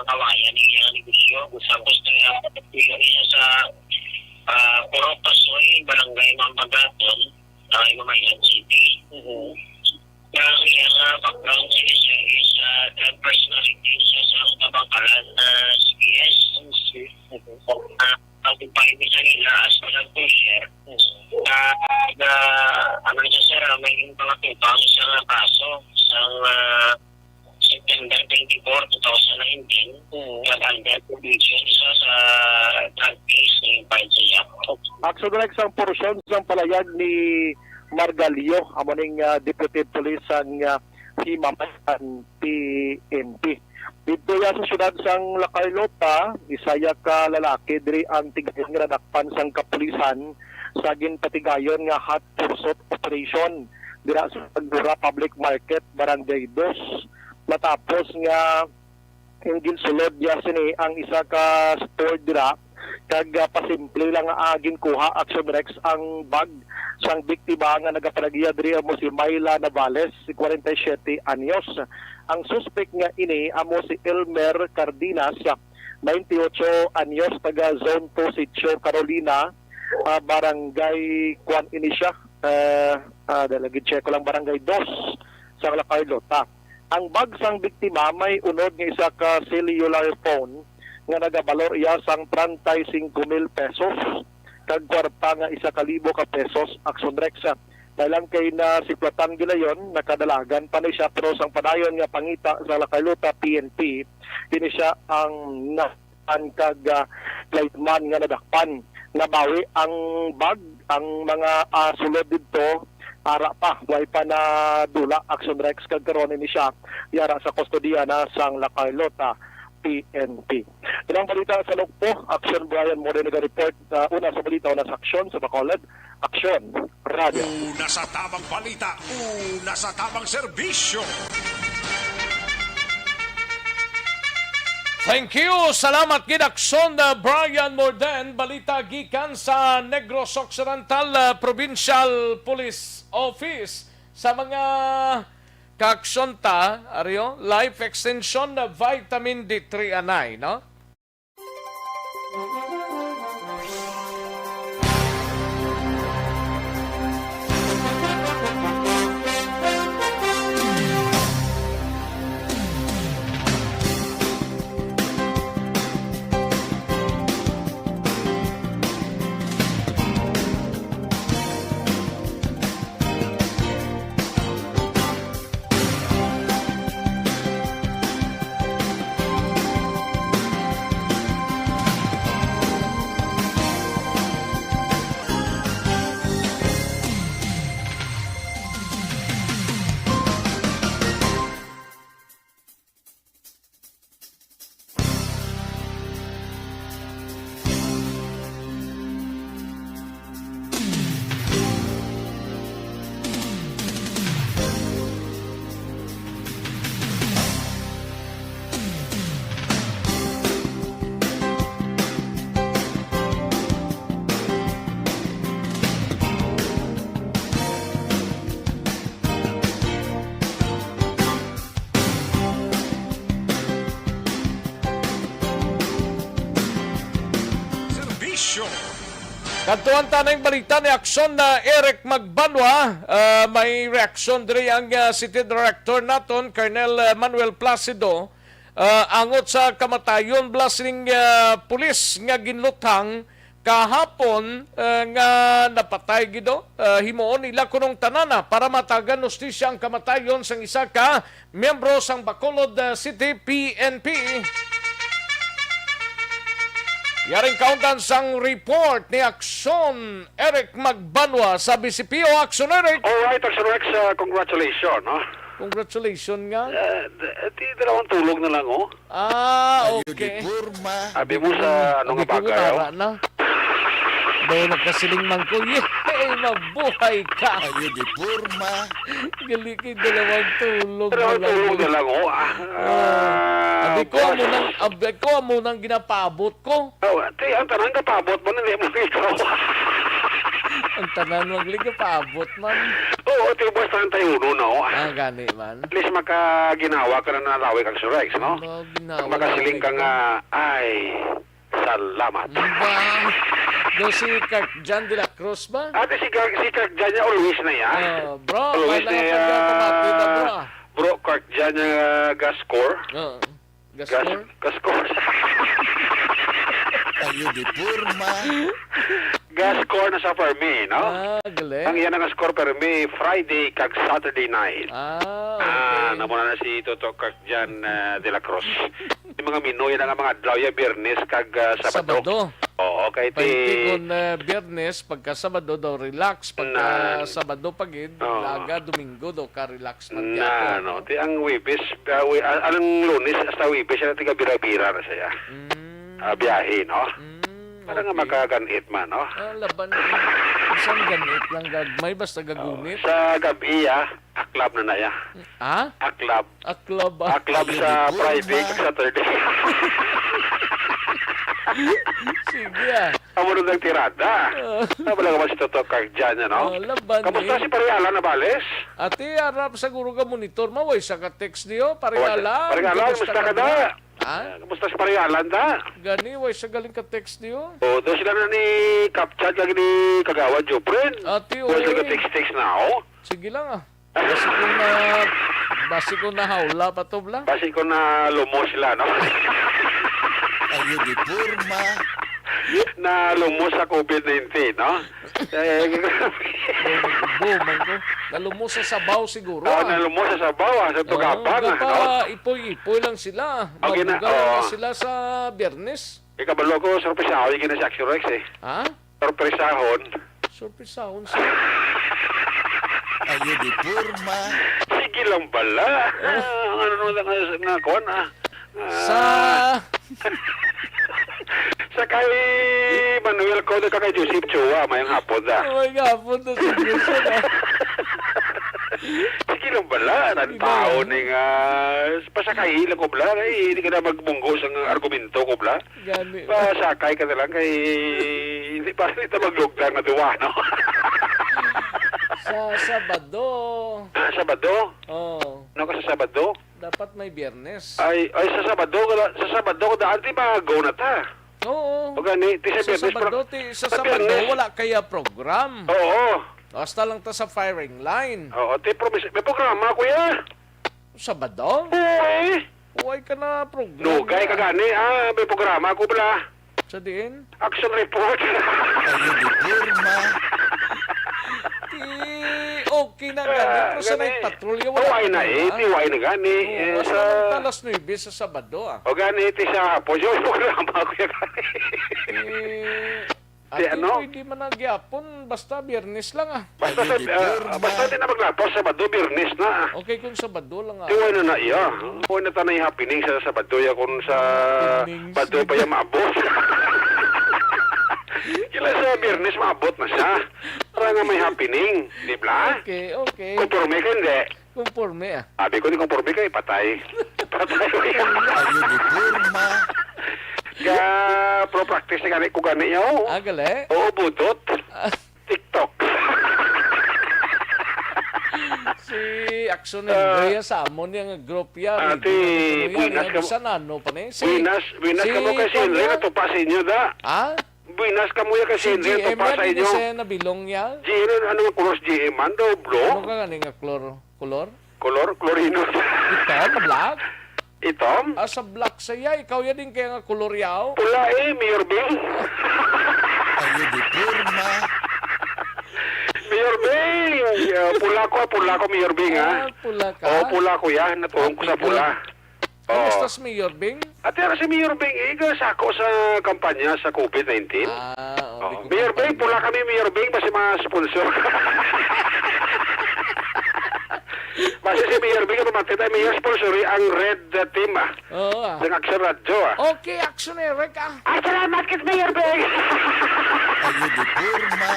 kawayan ng iyang negosyo, tapos nag-tulong niya sa Puro Pasoy, Barangay Mambagaton, Mamaylan City. Ang iyang background siya is drug personality sa Kabangkalan CBS. Pag-upay niya sa nila as walang pusher. Ano niya sir, may pangatupang isang kaso sa September 24, 2019 under provision isa sa drug case ng Balita. Action Rex ang porsyon sa palayag ni Margalio, amoning Deputy Police ang Himamayan PNP. Dito ya sa syudad sang Lacailota, isaya ka lalaki diri ang tigayon nga nadakpan sang kapulisan sa ginpatigayon nga hot pursuit operation dira sa Pagdura Public Market, Barangay 2. Matapos nga yung ginsulod niya sini ang isa ka store dira kag pasimple lang agin kuha Action Rex ang bag sang biktima nga nagapanagiya diri mo si Myla Navales, 47 anyos. Ang suspect nga ini amo si Elmer Cardenas, 98 anyos, taga Zone 2 Sitio, Carolina, barangay Kwan ini siya. Dalagid check ko lang barangay 2 sa Lacailota. Ang bag sang biktima may unod nga isa ka cellular phone nga nagabalor iya sang 35,000 pesos kag kwarta nga 1,000 ka pesos Action Rex. Dahil kay na siplatan gilayon nakadalagan pa ni siya pero sang padayon nga pangita sa Lacailota PNP kini siya ang kag lightman nga nadakpan. Nabawi ang bag, ang mga sulod dito ara pa, way pa na dula Action Rex kag karon ni siya yara sa kustodiya na sang Lacailota PNP. Ilang balita sa Lugpo, Aksyon Brian Moreno report. Una sa balita, una sa Aksyon sa Bacolod, Aksyon Radio. Una sa tamang balita, una sa tamang serbisyo. Thank you. Salamat gid Aksyon Brian Morden, balita gikan sa Negros Occidental Provincial Police Office sa mga Kaksyon ta, Ario, life extension na vitamin D3 anay, no? Kantuan tanay balita ni Aksyon na Eric Magbanwa, may reaksyon diri ang City Director naton, Colonel Manuel Placido, angot sa kamatayon blasting pulis nga ginlutang kahapon nga napatay gido. Himuon nila kunong tanana para matagan hustisya ang kamatayon sang isa ka miyembro sang Bacolod City PNP. Yaring kauntan sang report ni Aksyon Eric Magbanwa sa BCPO. Aksyon Eric. Alright, Aksyon Rex, congratulations, no? Congratulations nga. Dalawang tulog na lang, oh. Okay. Sabi mo sa ano nga bagay, oh. Na. Daw nakasiling man ko, mabuhay ka. Ayun, di purma. Gali kay dalawang tulog na lang, oh. Abi ko mo nang ginapabot ko. Ang tanang kapabot mo, hindi mo ikaw. Ang tanan wag liga paabot man. Oo, tibos tayo uno, no? Gani man. At least makaginawa ka na nalawi kang Surex, no? Magasiling ka nga, ay, salamat. Do si Kirk Jan de la Cruz ba? Ate, si Kirk Jan niya always na yan. Bro, always na yan. Bro, Kirk Jan niya gas-score. Gas-score. Ayun, di purma. Gas-score na sa Fermi, no? Galing. Ang iyan ang score Fermi, Friday kag Saturday night. Okay. Namuna na si Toto Kirk Jan de la Cruz. Yung mga Minoy na nga mga Dlawya, Biyernes kag Sabado. Oo, kay kung Biyernes, pagka Sabado daw relax, pagka Sabado pagid, laga, Domingo daw ka relax man gyapon. No, ti ang Webes, anong Lunes hasta Webes siya tiga bira-bira na siya. Biyahe, no? Para nga makaganit man, no? Laban. Isang ganit lang gagmay, basta gagunit. Sa gabi, aklab na naya. Aklab. Aklab sa Friday kag Saturday. Sige Amo nung nagtirada. Wala ka ba si Toto Kirk dyan, no? Laban. Kamusta si Pariala na bales? Ate, harap siguro ka monitor mo, way sa ka-text niyo, Pariala. Pariala, kamusta ka na? Kamusta si Pariala na? Gani, way sa galing ka-text niyo. Doon sila na ni Kapchat lagi ni Kagawa Jopren. Ate, doon sila ka-text na, oh. Sige lang, Basi ko na hawla pa to bla. Basi ko na lumos sila, no? Ayun, di purma. Na lumos sa COVID-19, no? Man ko. Nalumos sa sabaw siguro. Nalumos sa sabaw, sa Tugapang. Ipoy-ipoy lang sila. Mabugal lang sila sa Biyernes. Ikabalo ko, sorpresahon yung kina si Aksyon Rex, eh. Sorpresahon. Sorpresahon sa... Ayun, di purma. Sige lang bala. Ano na kuwan, sa kay Manuel Codo ka kay Joseph Chua, mayang hapon da. Mayang hapon da si Joseph. Sige lang bala, nagtao ni nga pasakay lang ko bala, hindi ka na magbunggo sa argumento ko bala. Pasakay ka na lang kay hindi pa rin ito maglugdang na duwa, no? Sa Sabado. Sabado? Oo. Ano ka sa Sabado? Dapat may Biyernes. Ay sa Sabado ko daan di go na ta. Oo. O gani, sa Sabado wala kaya program. Oo. Basta lang ta sa firing line. Oo, may programa kuya. Sabado? Uy. Uy ka na program. Lugay ka gani, may programa ko pala. Sa diin? Action report. Ayun, di purma. Okay na gani. Pero sa nagpatrolya wala. Uway na tiway na gani. Sa alas 9 sa Sabado O gani, sa hapon yung programa ko yan gani. Hindi man nagyapon, basta Biyernes lang Basta di na maglapos, Sabado, Biyernes na. Okay, kung Sabado lang Tiway na iya. Huwag na tanay happening sa Sabado ya kung sa Sabado pa yung maabot. Kila sa Biyernes maabot na siya. Para nga may happening, di ba? Okay. Conforme ka hindi? Conforme Sabi ko di conforme ka, patay. Patay ko yan. Ayun, di purma. Pro practice na gani ko gani yaw. Gale? Oo, butot. TikTok. Si Aksyon Andrea sa amon yung group yan. Ate, Winas ka mo. Sa nano pa ni? Winas ka mo kasi Andrea, natupasin nyo da. buinas kamuya kasi Si hindi ito GM pa sa yan, hindi inyo. siya nabilong yan. GM, ano nga kulos GM man daw, blo? Ano ka ganing nga color? Color, chlorino. Ito, na black? Itom? Sa black saya, ikaw yan din kaya nga color yaw. Pula Mayor Bing. Ayo di porma. Mayor Bing! Pula ko, Mayor Bing, ha? Pula ka? Oo, pula ko yan. Natuong ko sa pula. Kamusta si Mayor Bing? At yan si Mayor Bing, sako sa kampanya sa COVID-19. Mayor Bing, pula kami, Mayor Bing, basi mga sponsor. Basi si Mayor Bing, pamatid ay Mayor sponsori ang red team, Oo, ng Aksyon Radio, Okay, aksyoner ka. Ay, salamat kit Mayor Bing! Ayo di porma.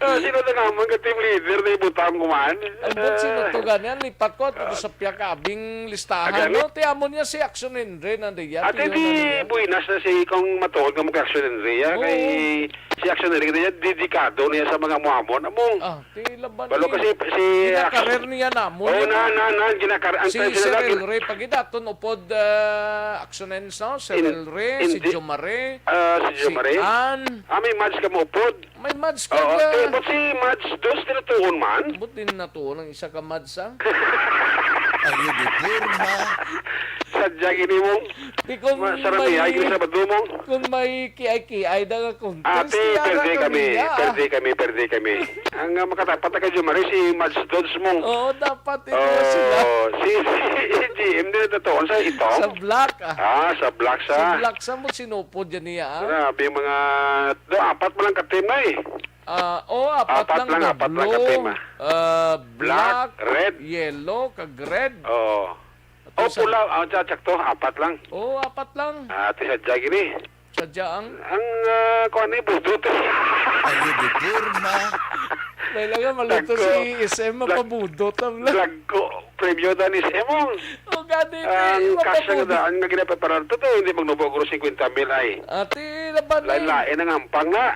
Sino na naman ka team leader na ibutang kumaan? Albot sinutugan yan, lipat ko at sa piyakabing listahan. No, tiamo niya si Aksyon Henry nandiyan. At hindi buinas na si kung matuhod ng mga Aksyon Henry, kay si Aksyon Henry niya dedikado niya sa mga muamon. Among, laban balo kasi si ginakarer niya namon. ginakarer. Si Cyril Ray, pagidaton upod Aksyones, no? Cyril Ray, si Jomare, si Jomare. Ann. May match ka mo upod. May match ka but si match dos tinutuon man. But din natuon ang isa ka match, Ayo di porma. Sadya gini mo. Kung Saramihay ko sa badumong. Kung may kiay-kiay na contest. Perde kami. Ang makatapat na kayo, Mari, si Mads Dodds mong. Oo, dapat ito sila. Si GM din na toon sa ito. Sa black, sa black sa. Sa black sa mo sinupod yan niya, Grabe mga, apat mo lang ka-team na apat lang ka-team, black, red, yellow, kag-red. Pula, sakto, apat lang. Apat lang. Sadya gini. Sadya ang kuha ni budot. Ayo di porma. Kailangan maluto si SM mapabudot. Lag ko, preview na ni SM. Ganit ang kasya nga ang ginapreparar to, hindi magnubogro 50 mil ay. Ati, laban lain ang ampang na.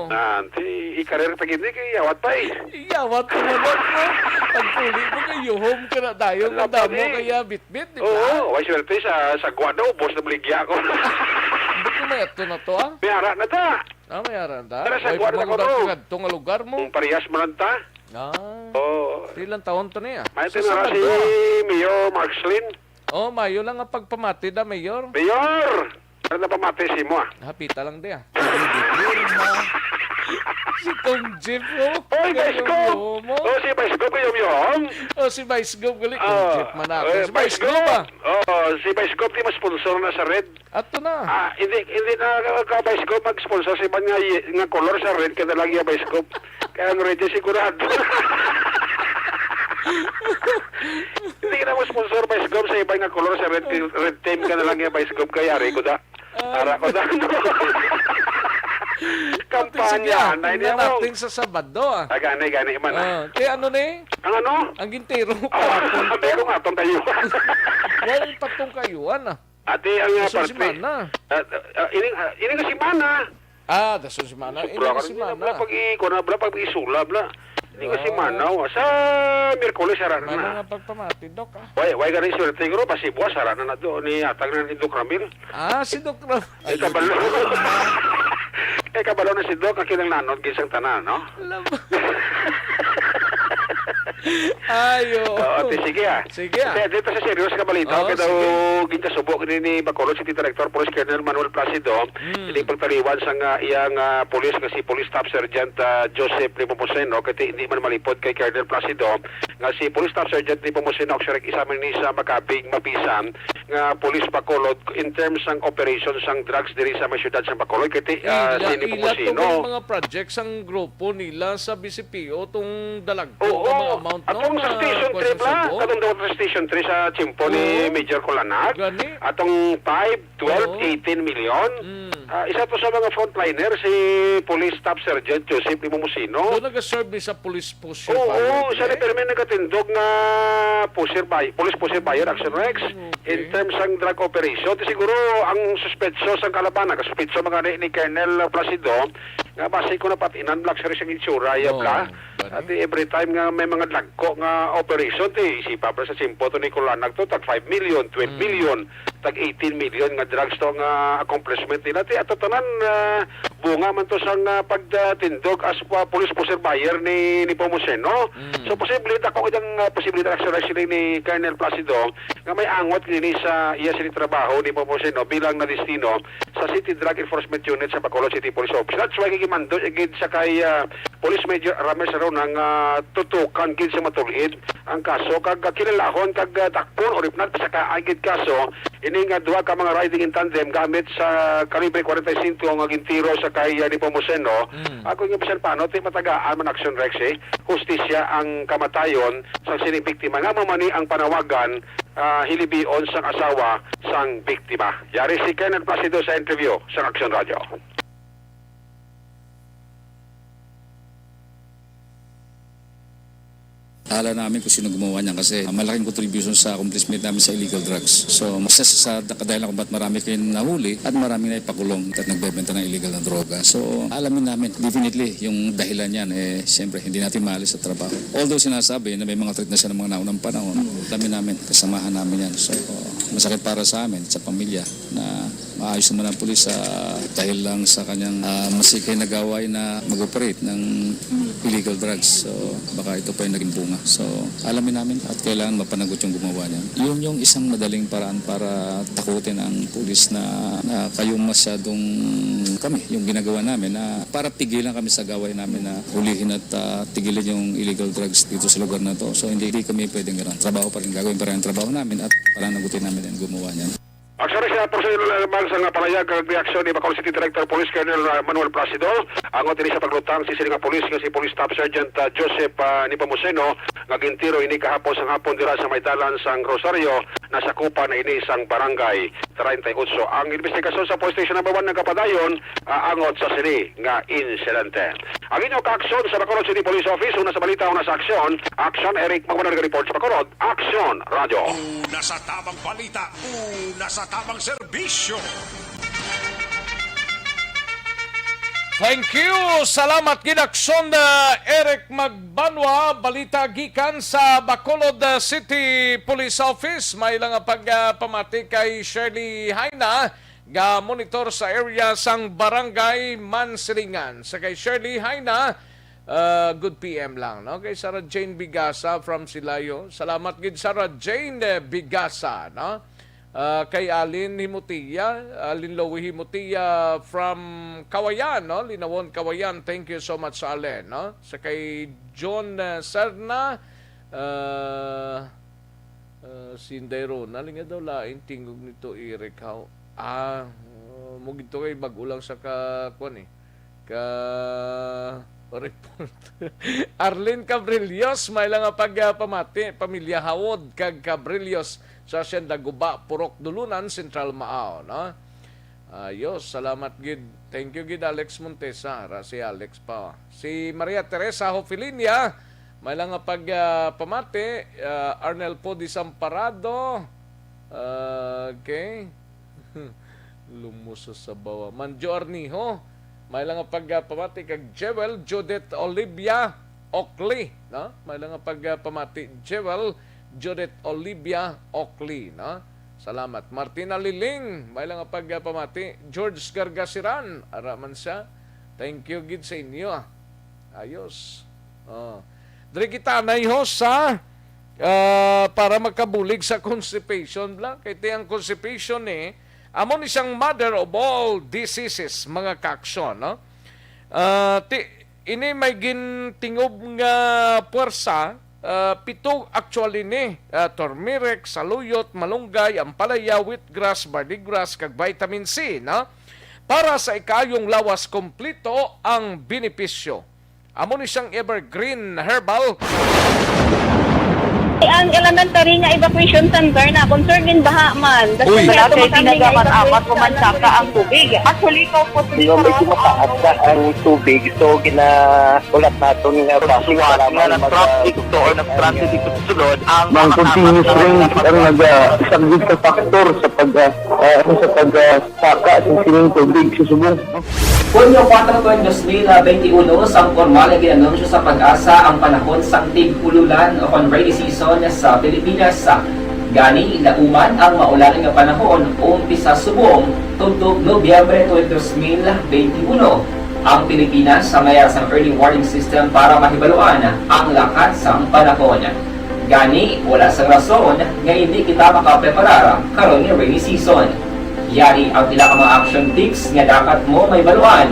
Nanti ikarir pa gini kay yawat pa Yawat ko naman mo. Pagpuli mo kayo, home ka na tayo. Kanda mo kaya bit-bit, di ba? Oo, ay swerte sa Guado, boss na Buligya ko. Ba't kumayat na to, May ara na ta. May ara na ta? Tara sa Guado ko to. Itong lugar mo. Parehas mo lang ta. Ilang taon to niya? May tinara si Mayor Markslin. Mayo lang ang pagpamati da, Mayor. Mayor! Ano na pamati si mo Hapita lang di Ayo di porma. Si Tom Jeff mo. Oy, Vice Gov! Si Vice Gov yung. Si Vice Gov gali. Tom Jeff man ako. Si Vice Gov si Vice Gov di ma-sponsor na sa red. Ato na. Hindi na ka-Vice Gov mag-sponsor sa ibang nga color sa red kada lang yung Vice Gov. Kaya ang red yung sigurado. Hindi ka na ma-sponsor Vice Gov sa ibang nga color sa red team ka na lang yung Vice Gov kaya rin ko da. Ara ko da. Kampanya na hindi natin sa Sabado gani man kaya ano ni? Ang ano? Ang gintero Sabi ko nga itong kayo. Wala patong kayuan Ate ang Dasun Simana. Ini nga Simana. Dasun Simana. Ini nga Simana. Pag-isula bla. Ini nga Simana. Sa Miyerkules sarana na. May mga pagpamati, Dok. Way ganun swerte ko basi buwas sarana na doon ni atag na ni Dok Ramil. Si Dok Ramil. Kabalo na si Dok ang kinang nanod gisang tanan, no? Ayo. Sige. Dito sa serious ka balita, kaya daw gintasubok ni Bacolod City Director Police Colonel Manuel Placido, hindi pagtaliwan sa iyang police nga si Police Staff Sergeant Joseph Lipomuseno, kaya hindi man malipod kay Colonel Placido, nga si Police Staff Sergeant Lipomuseno, actually isamin ni sa makabing mabisan, nga Police Bacolod in terms ng operations ng drugs diri sa may syudad sa Bacolod, kaya si Lipomuseno. Ila mga projects ang grupo nila sa BCPO, itong dalagpo mga amount. Atong sa Station 3 ba? Atong daw sa Station 3 sa Chimpo ni Major Colanag. Atong 5, 12, 18 million. Isa to sa mga frontliner si Police Staff Sergeant Joseph Lipomuseno. Doon nag-serve sa police pusher. Siya ni Permen nagatindog na police pusher buyer Action Rex in terms ng drug operation. Siguro ang suspetso sa kalaban, nagasuspetso mga ni Colonel Placido nga base ko na patinan black series ang itsura bla. At every time nga may mga dagko nga operation, isipa pa sa simpo to ni Kulanag to, tag 5 million, 12 million, tag 18 million nga drugs to nga accomplishment nila. Ato tanan, bunga man to sang pagtindog as police officer buyer ni Pomoseno. So posible ako itang posibilidad actually ni Colonel Placido nga may angot nini sa iya sini trabaho ni Pomoseno bilang na destino sa City Drug Enforcement Unit sa Bacolod City Police Office. That's why gigimando agad sa kay Police Major Rames Araw ng tutukan gid sa matulid ang kaso kag kilalahon kag takpon or if not sa kaagid kaso ini nga duha ka mga riding in tandem gamit sa kalibre 45 nga gintiro sa kay ni Pomoseno. Ako nga bisan paano ti matagaan man action rex hustisya ang kamatayon sa sining biktima nga mamani ang panawagan hilibion sang asawa sang biktima. Yari si Kenneth Placido sa interview sa Aksyon Radio. Alam namin kung sino gumawa niyan kasi malaking contribution sa accomplishment namin sa illegal drugs. So, isa sa kadahilan kung ba't marami kayong nahuli at marami na ipakulong at nagbebenta ng illegal na droga. So, alamin namin, definitely, yung dahilan yan, siyempre, hindi natin maalis sa trabaho. Although sinasabi na may mga threat na siya ng mga naunang panahon, alamin namin, kasamahan namin yan. So, masakit para sa amin, sa pamilya, na maayos naman ang pulis dahil lang sa kanyang masikay na gaway na mag-operate ng illegal drugs. So, baka ito pa yung naging bunga. So, alamin namin at kailangan mapanagot yung gumawa niyan. Yun yung isang madaling paraan para takutin ang pulis na kayong masyadong kami, yung ginagawa namin na para pigilan kami sa gaway namin na hulihin at tigilin yung illegal drugs dito sa lugar na to. So, hindi kami pwedeng gano'n. Trabaho pa rin gagawin para yung trabaho namin at para nagutin namin yung gumawa niyan. Aksyon siya po sa ilang sa palayag ang reaksyon ni Bacolod City Director Police Colonel Manuel Placido. Angon din sa paglutang si sining police nga si Police Staff Sergeant Joseph Nipomuceno nga gintiro ini kahapon sang hapon dira sa Maydalan sang Rosario nasa kupa na ini sang barangay 38. Ang investigasyon sa Police Station number 1 ng Kapadayon angot sa sini nga insidente. Ang inyong kaaksyon sa Bacolod City Police Office, una sa balita, una sa aksyon. Aksyon, Eric Magwanag report sa Bacolod. Aksyon, Radio. Una sa tamang balita, una sa tamang serbisyo. Thank you. Salamat ginaksyon na Eric Magbanwa, balita gikan sa Bacolod City Police Office. May lang pagpamati kay Shirley Haina, ga monitor sa area sang Barangay Mansilingan. Sa kay Shirley Haina, good PM lang, no? Kay Sarah Jane Bigasa from Silayo. Salamat gid Sarah Jane Bigasa, no? Kay Alin Himutia, Alin Lowy Himutia from Kawayan, no? Linawon Kawayan. Thank you so much Alin, no? Sa kay John Serna, Sindero, naling nga daw lain tingog nito Irikaw. Mo gito kay bagulang sa kuan report. Arlene Cabrillos, may lang pagpamati, pamilya Hawod kag Cabrillos sa Hacienda Guba, Purok Dulunan, Central Maaw, no? Ayos, salamat gid. Thank you gid Alex Montesa, si Alex pa. Si Maria Teresa Hofilinia, may lang pagpamati, Arnel Po Di Samparado, okay. Lumuso sa bawa. Manjo Arniho, may lang pagpamati kag Jewel Judith Olivia Oakley, no? May lang pagpamati Jewel Judith Olivia Oakley, no? Salamat. Martina Liling, may lang pagpamati George Gargasiran, araman siya. Thank you gid sa inyo. Ayos. Diri kita naiho sa para magkabulig sa constipation lang. Kaya tiyang constipation amon isang mother of all diseases, mga kaaksyon, no? Ini may gintingob nga puwersa, pitog actually turmeric, saluyot, malunggay, ampalaya, wheatgrass, barleygrass, kag vitamin C, no? Para sa ikayong lawas kompleto ang benepisyo. Amon isang evergreen herbal Ang elementary nga evacuation center na concern din baha man. Uy, kaya tinagaman apat pumansaka ang tubig. Actually, ikaw po Medyo mataas na ang tubig. So, ulat natin nga Pagsiwat nga ng traffic to or ng-transit dito sa sulod, ang Mang continuous rain ang nag-isang ka factor sa pagsaka sa sining tubig sa subong. Hunyo 4 2021, sang formal na ginanunsyo sa pag-asa ang panahon sang tig-ululan o rainy season sa Pilipinas. Gani, lauman ang maulan nga panahon umpisa subong tugtog Nobyembre 2021. Ang Pilipinas sa mayar sang early warning system para mahibaluan ang lakat sang panahon. Gani, wala sang rason nga hindi kita makapreparar karon nga rainy season. Yari ang pila ka mga action tips nga dapat mo may baluan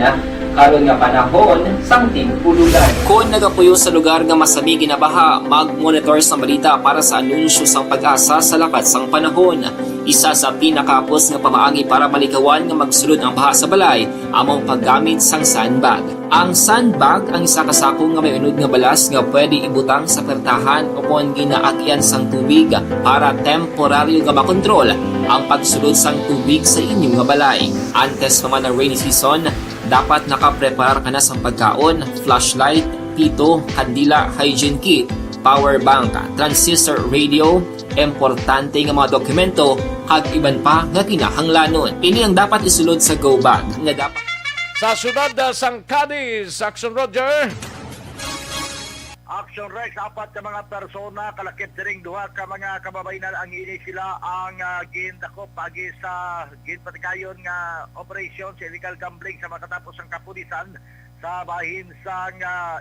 karon nga panahon sang tig-ululan. Kung nagapuyo sa lugar nga masami ginabaha, mag-monitor sa balita para sa anunsyo sang pag-asa sa lakat sang panahon. Isa sa pinakapos nga pamaagi para malikawan nga magsulod ang baha sa balay, among paggamit sang sandbag. Ang sandbag ang isa ka sako nga may unod nga balas nga pwede ibutang sa pertahan o kung ginaagyan sang tubig para temporaryo nga makontrol ang pagsulod sang tubig sa inyong nga balay. Antes naman ng rainy season, dapat nakapreparar ka na sa pagkaon, flashlight, pito, kandila, hygiene kit, power bank, transistor radio, importante nga mga dokumento, kag iban pa nga kinahanglanon. Ini ang dapat isulod sa go bag nga dapat. Sa sunod sang Cadiz, Aksyon Roger. Action Rex, apat ka mga persona, kalakip siring duha ka mga kababayan ang ini sila ang gindakop pagi sa ginpatikayon nga operation sa illegal gambling sa makatapos ang kapulisan sa bahin sa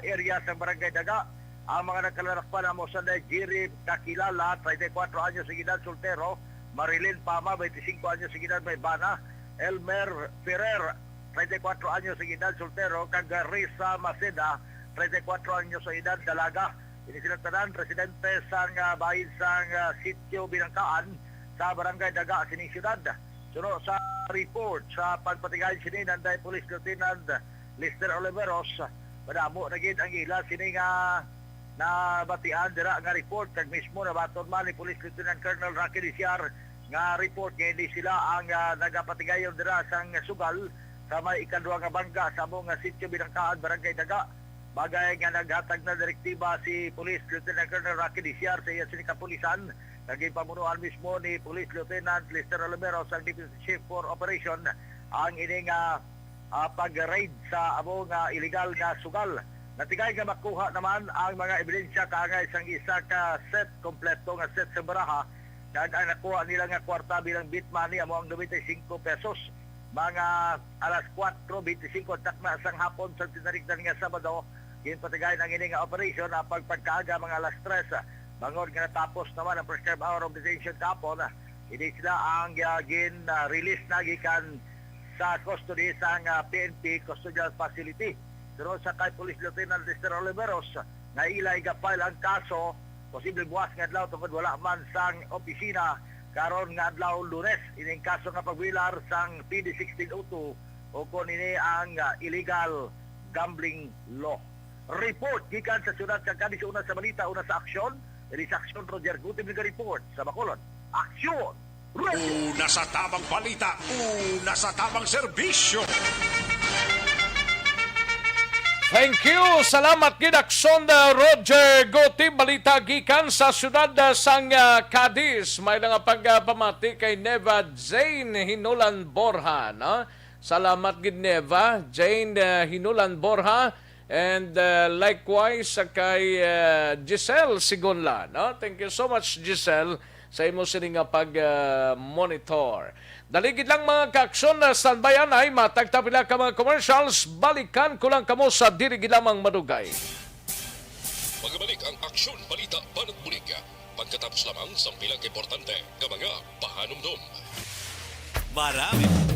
area sa Barangay Daga. Ang mga nagkalarakpan na mo sa Jerry kakilala, 34 anyos sa edad, soltero, Marilyn Pama, 25 anyos sa edad, may bana, Elmer Ferrer, 34 anyos sa edad, soltero, kag Risa Maceda, 34 anyos sa edad, dalaga. Ini silang tanan, residente sa bahin sa sitio Binangkaan sa Barangay Daga, sining siyudad. Sunod sa report sa pagpatigayan sinin ng Police Lieutenant Lister Oliveros, madamo na gid ang ila sining na batian dira nga report kag mismo na baton man ni Police Lieutenant Colonel Rocky Diciar nga report nga hindi sila ang nagapatigayon dira sang sugal sa may ikadua nga bangga sa among sitio Binangkaan, Barangay Daga. Bagay nga naghatag na direktiba si Police Lieutenant Colonel Rocky Diciar sa iya sinikapulisan, naging pamunuan mismo ni Police Lieutenant Lister Oliveros ang Deputy Chief for Operation ang ining pag-raid sa among illegal nga sugal. Natigay nga makuha naman ang mga ebidensya kaangay sang isa ka set kompleto nga set sa baraha kag ang nakuha nila nga kwarta bilang bit money amo ang 95 pesos. Mga alas 4:25 takna sang hapon sa tinarigdan nga Sabado, ginpatigay ang ini nga operation na pagpagkaaga mga alas 3. Bangod nga natapos naman ang prescribed hour of detention kapon, hindi sila ang gin-release na gikan sa custody sa PNP Custodial Facility. Pero sa kay Police Lieutenant Lister Oliveros, na ilay gapile ang kaso, posible buwas nga adlaw tungkol wala man sang opisina karon nga adlaw Lunes. Ining kaso nga pagwilar sang PD 1602 o kung ini ang illegal gambling law. Report gikan sa siyudad kag Cadiz, una sa balita, una sa aksyon. Diri sa aksyon Roger Gutim nga report sa Bacolod. Aksyon! Una sa tamang balita, una sa tamang serbisyo. Thank you. Salamat gid Aksyon Roger Gutim, balita gikan sa siyudad sang Cadiz. May nga pagpamati kay Neva Jane Hinulan Borja, no? Salamat gid Neva Jane Hinulan Borja, and likewise kay Giselle Sigonla, no? Thank you so much Giselle sa imo sini nga pag-monitor. Daligid lang mga kaaksyon na standbayan ay matagtapila ka mga commercials. Balikan ko lang kamo sa dirigid lamang madugay. Magbalik ang Aksyon Balita Banat Bulig. Pagkatapos lamang sa pilang importante ng mga pahanumdum. Marami.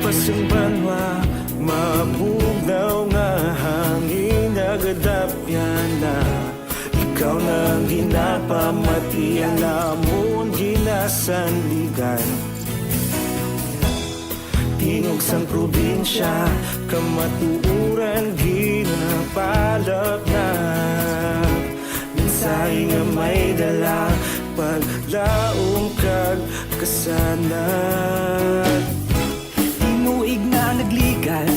Pasang banwa, mapugnaw nga hangin na Diyan namon ginasandigan, tingog sang probinsya, kamatuuran ginapalap na. Minsay nga may dala, paglaom kag kasanat. Tinuig na nagligan,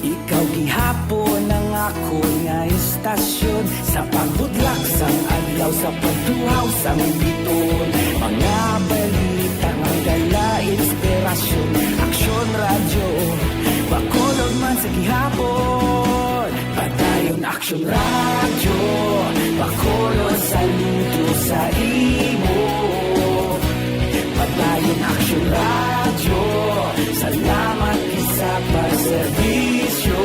ikaw gihapon ang ako nga istasyon. Sa pagbudlak sang adlaw, sa pagtuhaw sang biton, mga balita nga dala inspirasyon. Aksyon radyo, bakolod man sa gihapon. Padayon aksyon radyo, bakolod saludo sa imo. Padayon aksyon radyo, salamat isa pagserbisyo.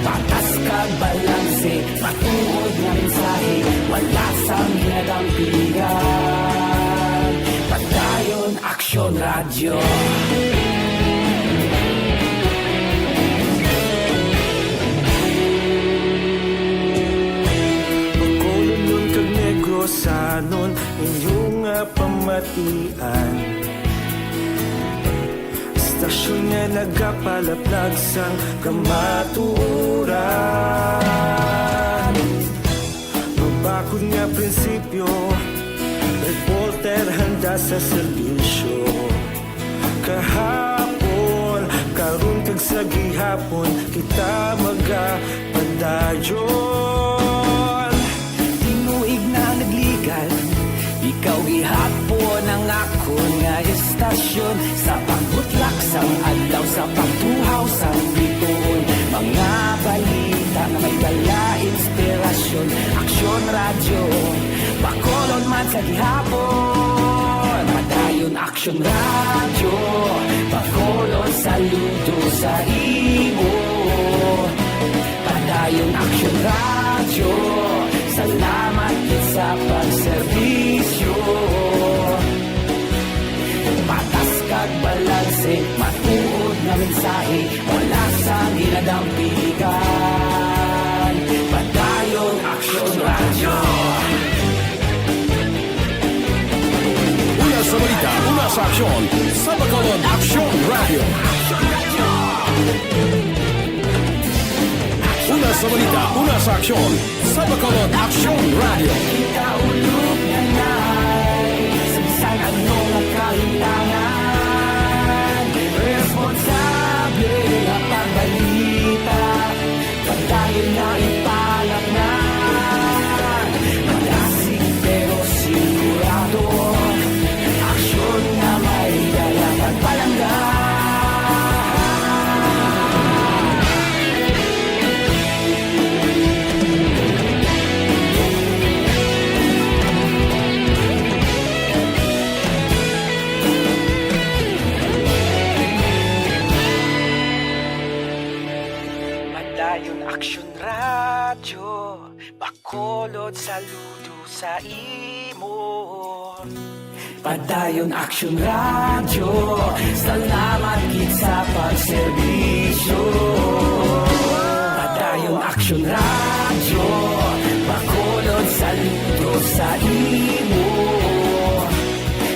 Patas kag balanse, matuod nga mensahe, wala sang ginadampingan. Padayon aksyon radyo. Bakolon kag negrosanon, inyong pamatian. Istasyon nga nagapalaplag sang kamatuuran. Mabakod nga prinsipyo, reporter handa sa serbisyo. Kahapon, karon kag sa gihapon, kita magapadayon. Tinuig na nagligan, ikaw gihapon ang ako nga istasyon. Sa pagbutlak sang adlaw, sa pagtuhaw sang biton, mga balita na may dala inspirasyon. Aksyon radyo, bakolon man sa gihapon. Padayon aksyon radyo, bakolon saludo sa imo. Padayon aksyon radyo, salamat sa pagserbisyo. Patas kag balanse, matuod na mensahe, wala sang ginadampigan. Padayon aksyon radyo. Una sa balita, una sa aksyon, sa Bacolod Aksyon Radio. Una sa balita, una sa aksyon, sa Bacolod Aksyon Radio. Ikaulog na na'y sabisan anong nakahintangan. Responsable na pagbalita, pagdayon na ipalak na. Malasig pero sigurado, aksyon na may dalang pagpalanggan. Padayon aksyon radyo, bakolod saludo sa imo. Padayon aksyon radyo, salamat gid sa pagserbisyo. Padayon aksyon radyo, bakolod saludo sa imo.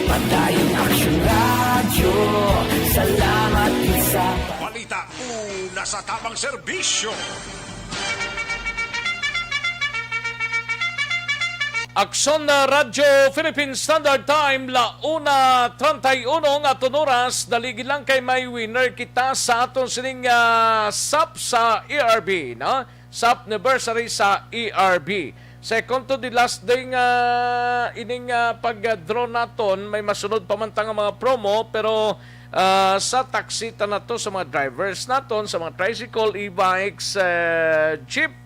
Padayon aksyon radyo, salamat gid sa Balita una sa tamang serbisyo. Aksyon na Radyo Philippine Standard Time, la 1:31 nga oras, daligid lang kay may winner kita sa aton sining SAP sa ERB, no? SAP anniversary sa ERB. Second to the last day nga ining pag-draw naton, may masunod pa man tang mga promo, pero sa taksita na to, sa mga drivers naton, sa mga tricycle, e-bikes, jeep,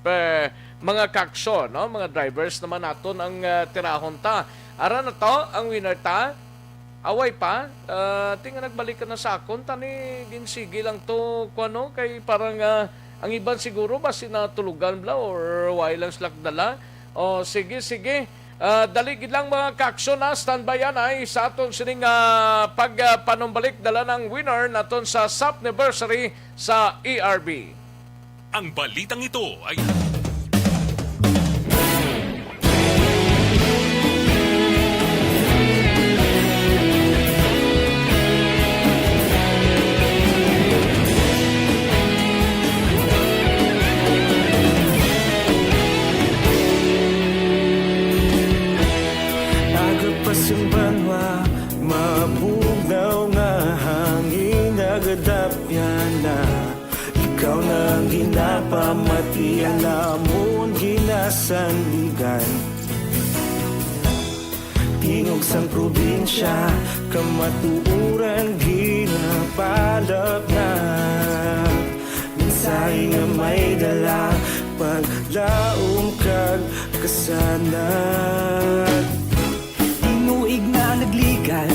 mga kaksyon, no? Mga drivers naman naton ang tirahon ta. Ara na to, ang winner ta. Away pa, tinga nagbalik ka na sa akon, tani ginsigi lang to, kuano, kay parang ang iban siguro ba sinatulugan bla or why lang slak dala. O sige, daligid lang mga kaksyon na, standby yan ay sa aton sining pagpanumbalik dala ng winner naton sa SAP anniversary sa ERB. Ang balitang ito ay na ikaw nang ginapamati, alamon ginasandigan. Tingog sang probinsya, kamatuuran ginapalap na. Minsay nga may dala, paglaom kag kasanag. Tinuig na nagligan,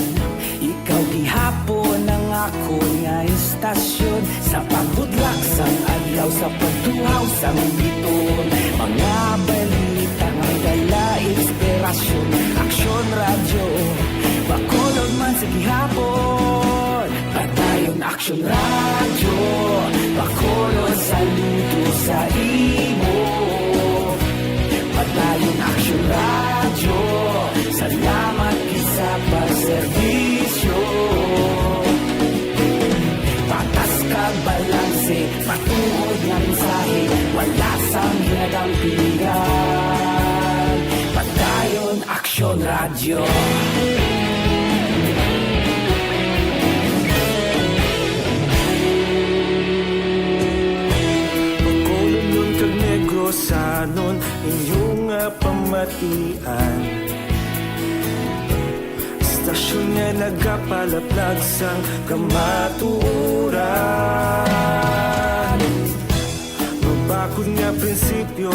ikaw gihapon ang ako nga istasyon. Sa pagbudlak sang adlaw, sa pagtuhaw sang biton. Mga balita nga dala inspirasyon. Aksyon radyo, bakolod man sa gihapon. Padayon aksyon radyo, bakolod saludo sa imo. Padayon aksyon radyo, salamat kisa pagserbisyo. Patas kag balanse, patuod nga mensahe, wala sang hinagang pilihan. Padayon aksyon radyo. Pagkulunod kag negrosanon, inyong pamatian. Istasyon nga nagapalaplag sang kamatuuran. Mabakod nga prinsipyo,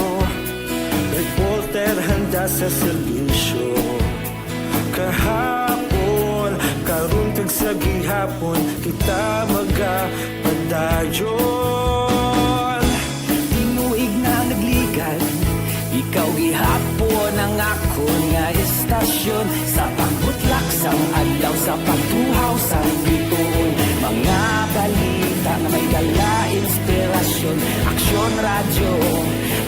reporter handa sa serbisyo. Kahapon, karon kag sa gihapon, kita magapadayon. Tinuig na nagligan, ikaw gihapon ang ako nga istasyon. Sa pagbutlak sang adlaw, sa pagtuhaw sang biton. Mga balita na may dala inspirasyon. Aksyon radyo,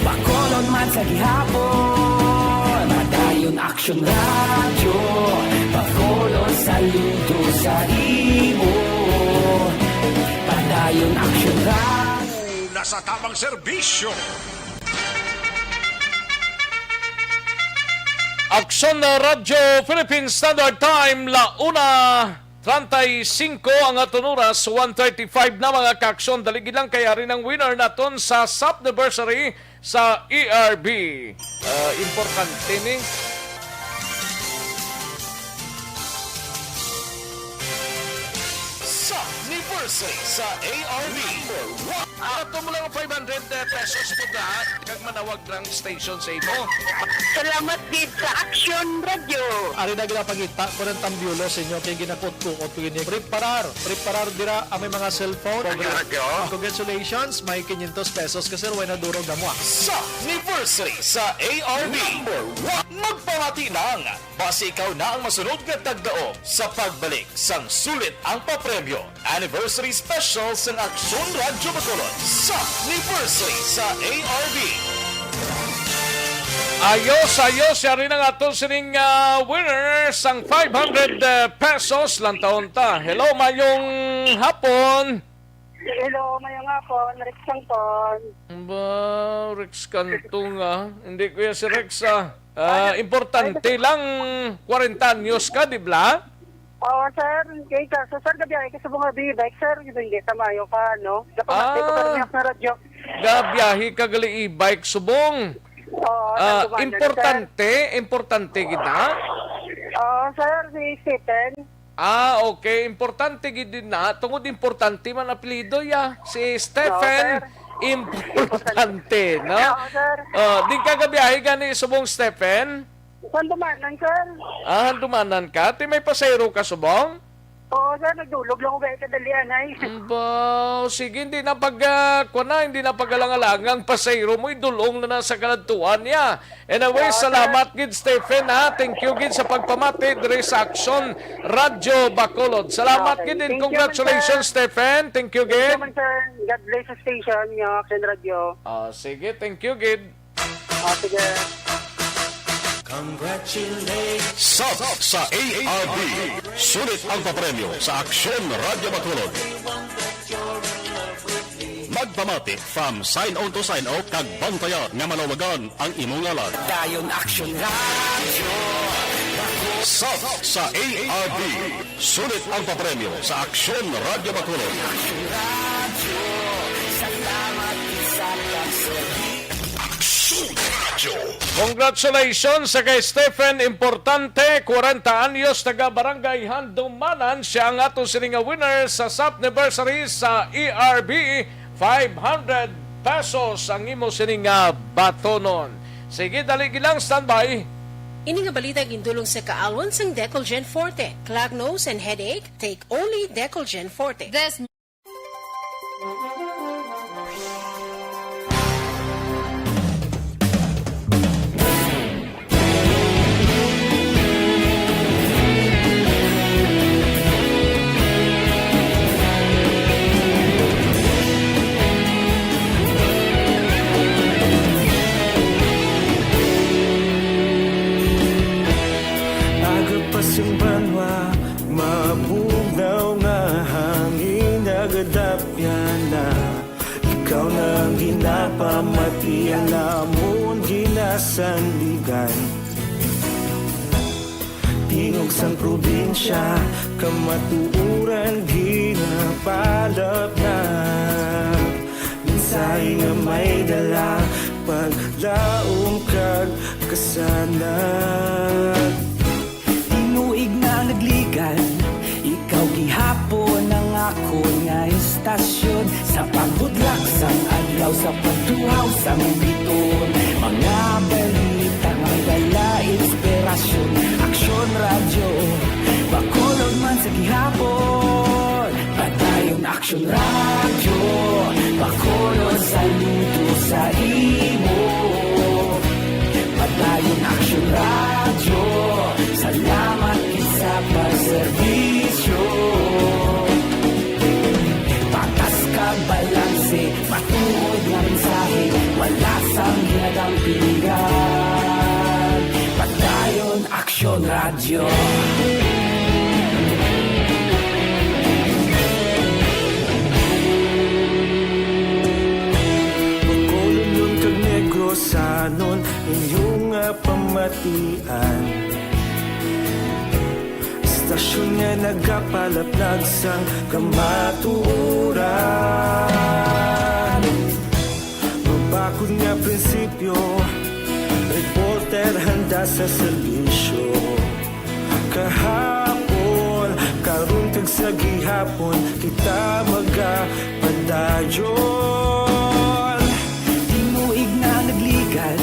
bakolod man sa gihapon. Padayon aksyon radyo, bakolod saludo sa imo. Padayon aksyon radyo, nasa tamang serbisyo. Aksyon na Radyo Philippine Standard Time, 1:35 ang atong oras, 1:35 na mga kaaksyon. Daligid lang kaya rin ang winner naton sa Subniversary sa ERB. Importante ni Subniversary sa ARB. Ato mo lang 500 pesos po na kag manawag ng station sa imo. Salamat din sa Aksyon Radio. Ari na ginapagita ko ng tambyulo sa inyo kay ginakot-kukot ko yun. Preparar dira ang may mga cellphone. Congratulations, may 500 pesos kasi way na durog na mo. Subniversary sa ARB. Magpamati nang base ikaw na ang masunod nga tagdaog sa pagbalik sang sulit ang papremyo. Anniversary special sang Aksyon Radyo Bacolod. Subniversary sa ARB. Ayos, siya rin ang atong sining winner sang 500 pesos lang taon ta. Hello, mayong hapon. Hello, mayong hapon. Rex Cantong. Ba, Rex Cantong Hindi ko yan si Rex importante lang 40 anyos ka, di ba? Oo, sir. Okay, so, sir, gabiyahe ka sa mga bike, sir. Hindi tamayo ka, no? Dapat ko pa rin na radyo. Gabiyahe ka gali e-bike subong. Importante kita? Oo, sir, si Stephen. Okay. Importante gid na. Tungod importante man apelido ya. Si Stephen. Importante, no? Oo, sir. Di ka gabiyahe gani subong Stephen? Handumanan, sir. Handumanan ka? Ti may pasayro ka subong? Oo, sir. Nagdulog lang ubay kadalian, ay. Sige, hindi na hindi na pagalangalangang pasayro mo, idulong na sa kaladtuan niya. Anyway, salamat gid Stephen Thank you gid sa pagpamati diri sa Aksyon Radyo Bacolod. Salamat gid din. Congratulations, Stephen. Thank you gid. Thank you, sir. God bless the station, yung Aksyon Radio. Sige, thank you gid. Sige. Congratulations sa ARB. Sulit ang papremyo sa Aksyon Radyo Bacolod. Magpamati from sign-on to sign-out kag bantayan nga manawagan ang imong ngalan. Dayon Aksyon Radyo. Sa ARB. Sulit ang papremyo sa Aksyon Radyo Bacolod. Congratulations sa kay Stephen Importante, 40 anyos, taga Barangay Handumanan. Siya ang atong sininga winner sa Sapniversary sa ERB. 500 pesos ang imo sininga batonon. Sige, dali gilang, standby. Ini nga balita gindulong sa kaalwan sang Decolgen Forte. Clogged nose and headache? Take only Decolgen Forte. Agapasang banwa, mabugaw nga hangin, agadapyan na. Ikaw nang ginapamatian namon ginasandigan. Tingog sang probinsya, kamatuuran ginapalap na. Minsay nga may dala, paglaom kag kasanag. Tinuig na nagligan, ikaw gihapon ang ako nga istasyon. Sa pagbudlak sang adlaw, sa pagtuhaw sang biton. Mga balita nga dala inspirasyon. Aksyon radyo, bakulog man sa gihapon. Padayon aksyon radyo, bakulog saludo sa imo. Padayon aksyon radyo, salamat sa pagserbisyo. Patas kag balanse, matuod nga mensahe, wala sang ginadang pilihan. Padayon aksyon radyo. Bakolon kag Negrosanon, inyong pamatian. Istasyon nga nagapalaplag sang kamatuuran. Mabakod nga prinsipyo, reporter handa sa serbisyo. Kahapon, karon kag sa gihapon, kita magapadayon. Tinuig na nagligan,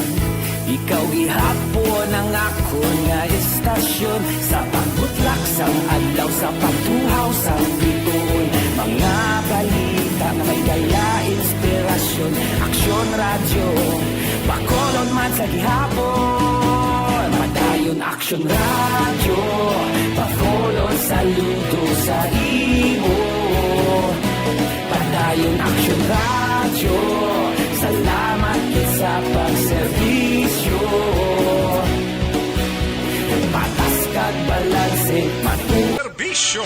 ikaw gihapon ang ako nga istasyon. Sa pagbutlak sang adlaw, sa pagtuhaw sang biton. Mga balita na may dala inspirasyon. Aksyon radyo, bakolon man sa gihapon. Padayon aksyon radyo, bakolon saludo sa imo. Padayon aksyon radyo, salamat sa pagserbisyo. Patas kag balanse, Serbisyo.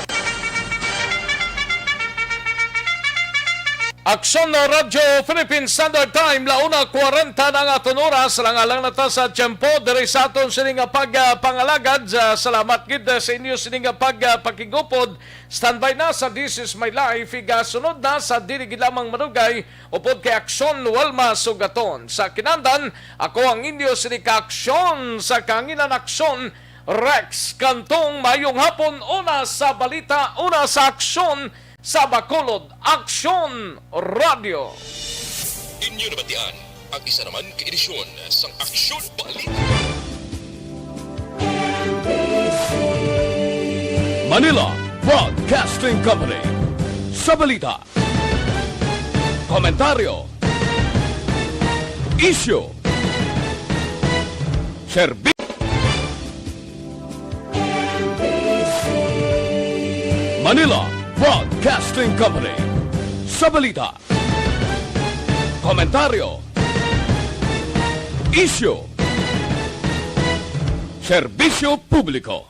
Aksyon na Radyo Philippine Standard Time, 1:40 na nga aton oras, langalang nata sa tiyempo, diri sa aton sininga pagpangalagad. Salamat gid sa inyo sininga pagpakigupod. Standby na sa This Is My Life, sunod na sa Dirigid Lamang Manugay, upod kay Aksyon Walma Sugaton. Sa kinandan, ako ang inyo sinika Aksyon sa kanginan Aksyon, Rex Cantong. Mayong hapon, una sa balita, una sa aksyon, sa Bacolod Aksyon Radio. Inyo nabatian ang isa naman kaedisyon sang Aksyon Balita. Manila Broadcasting Company. Sa balita, komentaryo, issue, serbisyo. Manila Broadcasting Company. Sa balita, komentaryo, issue, serbisyo publiko.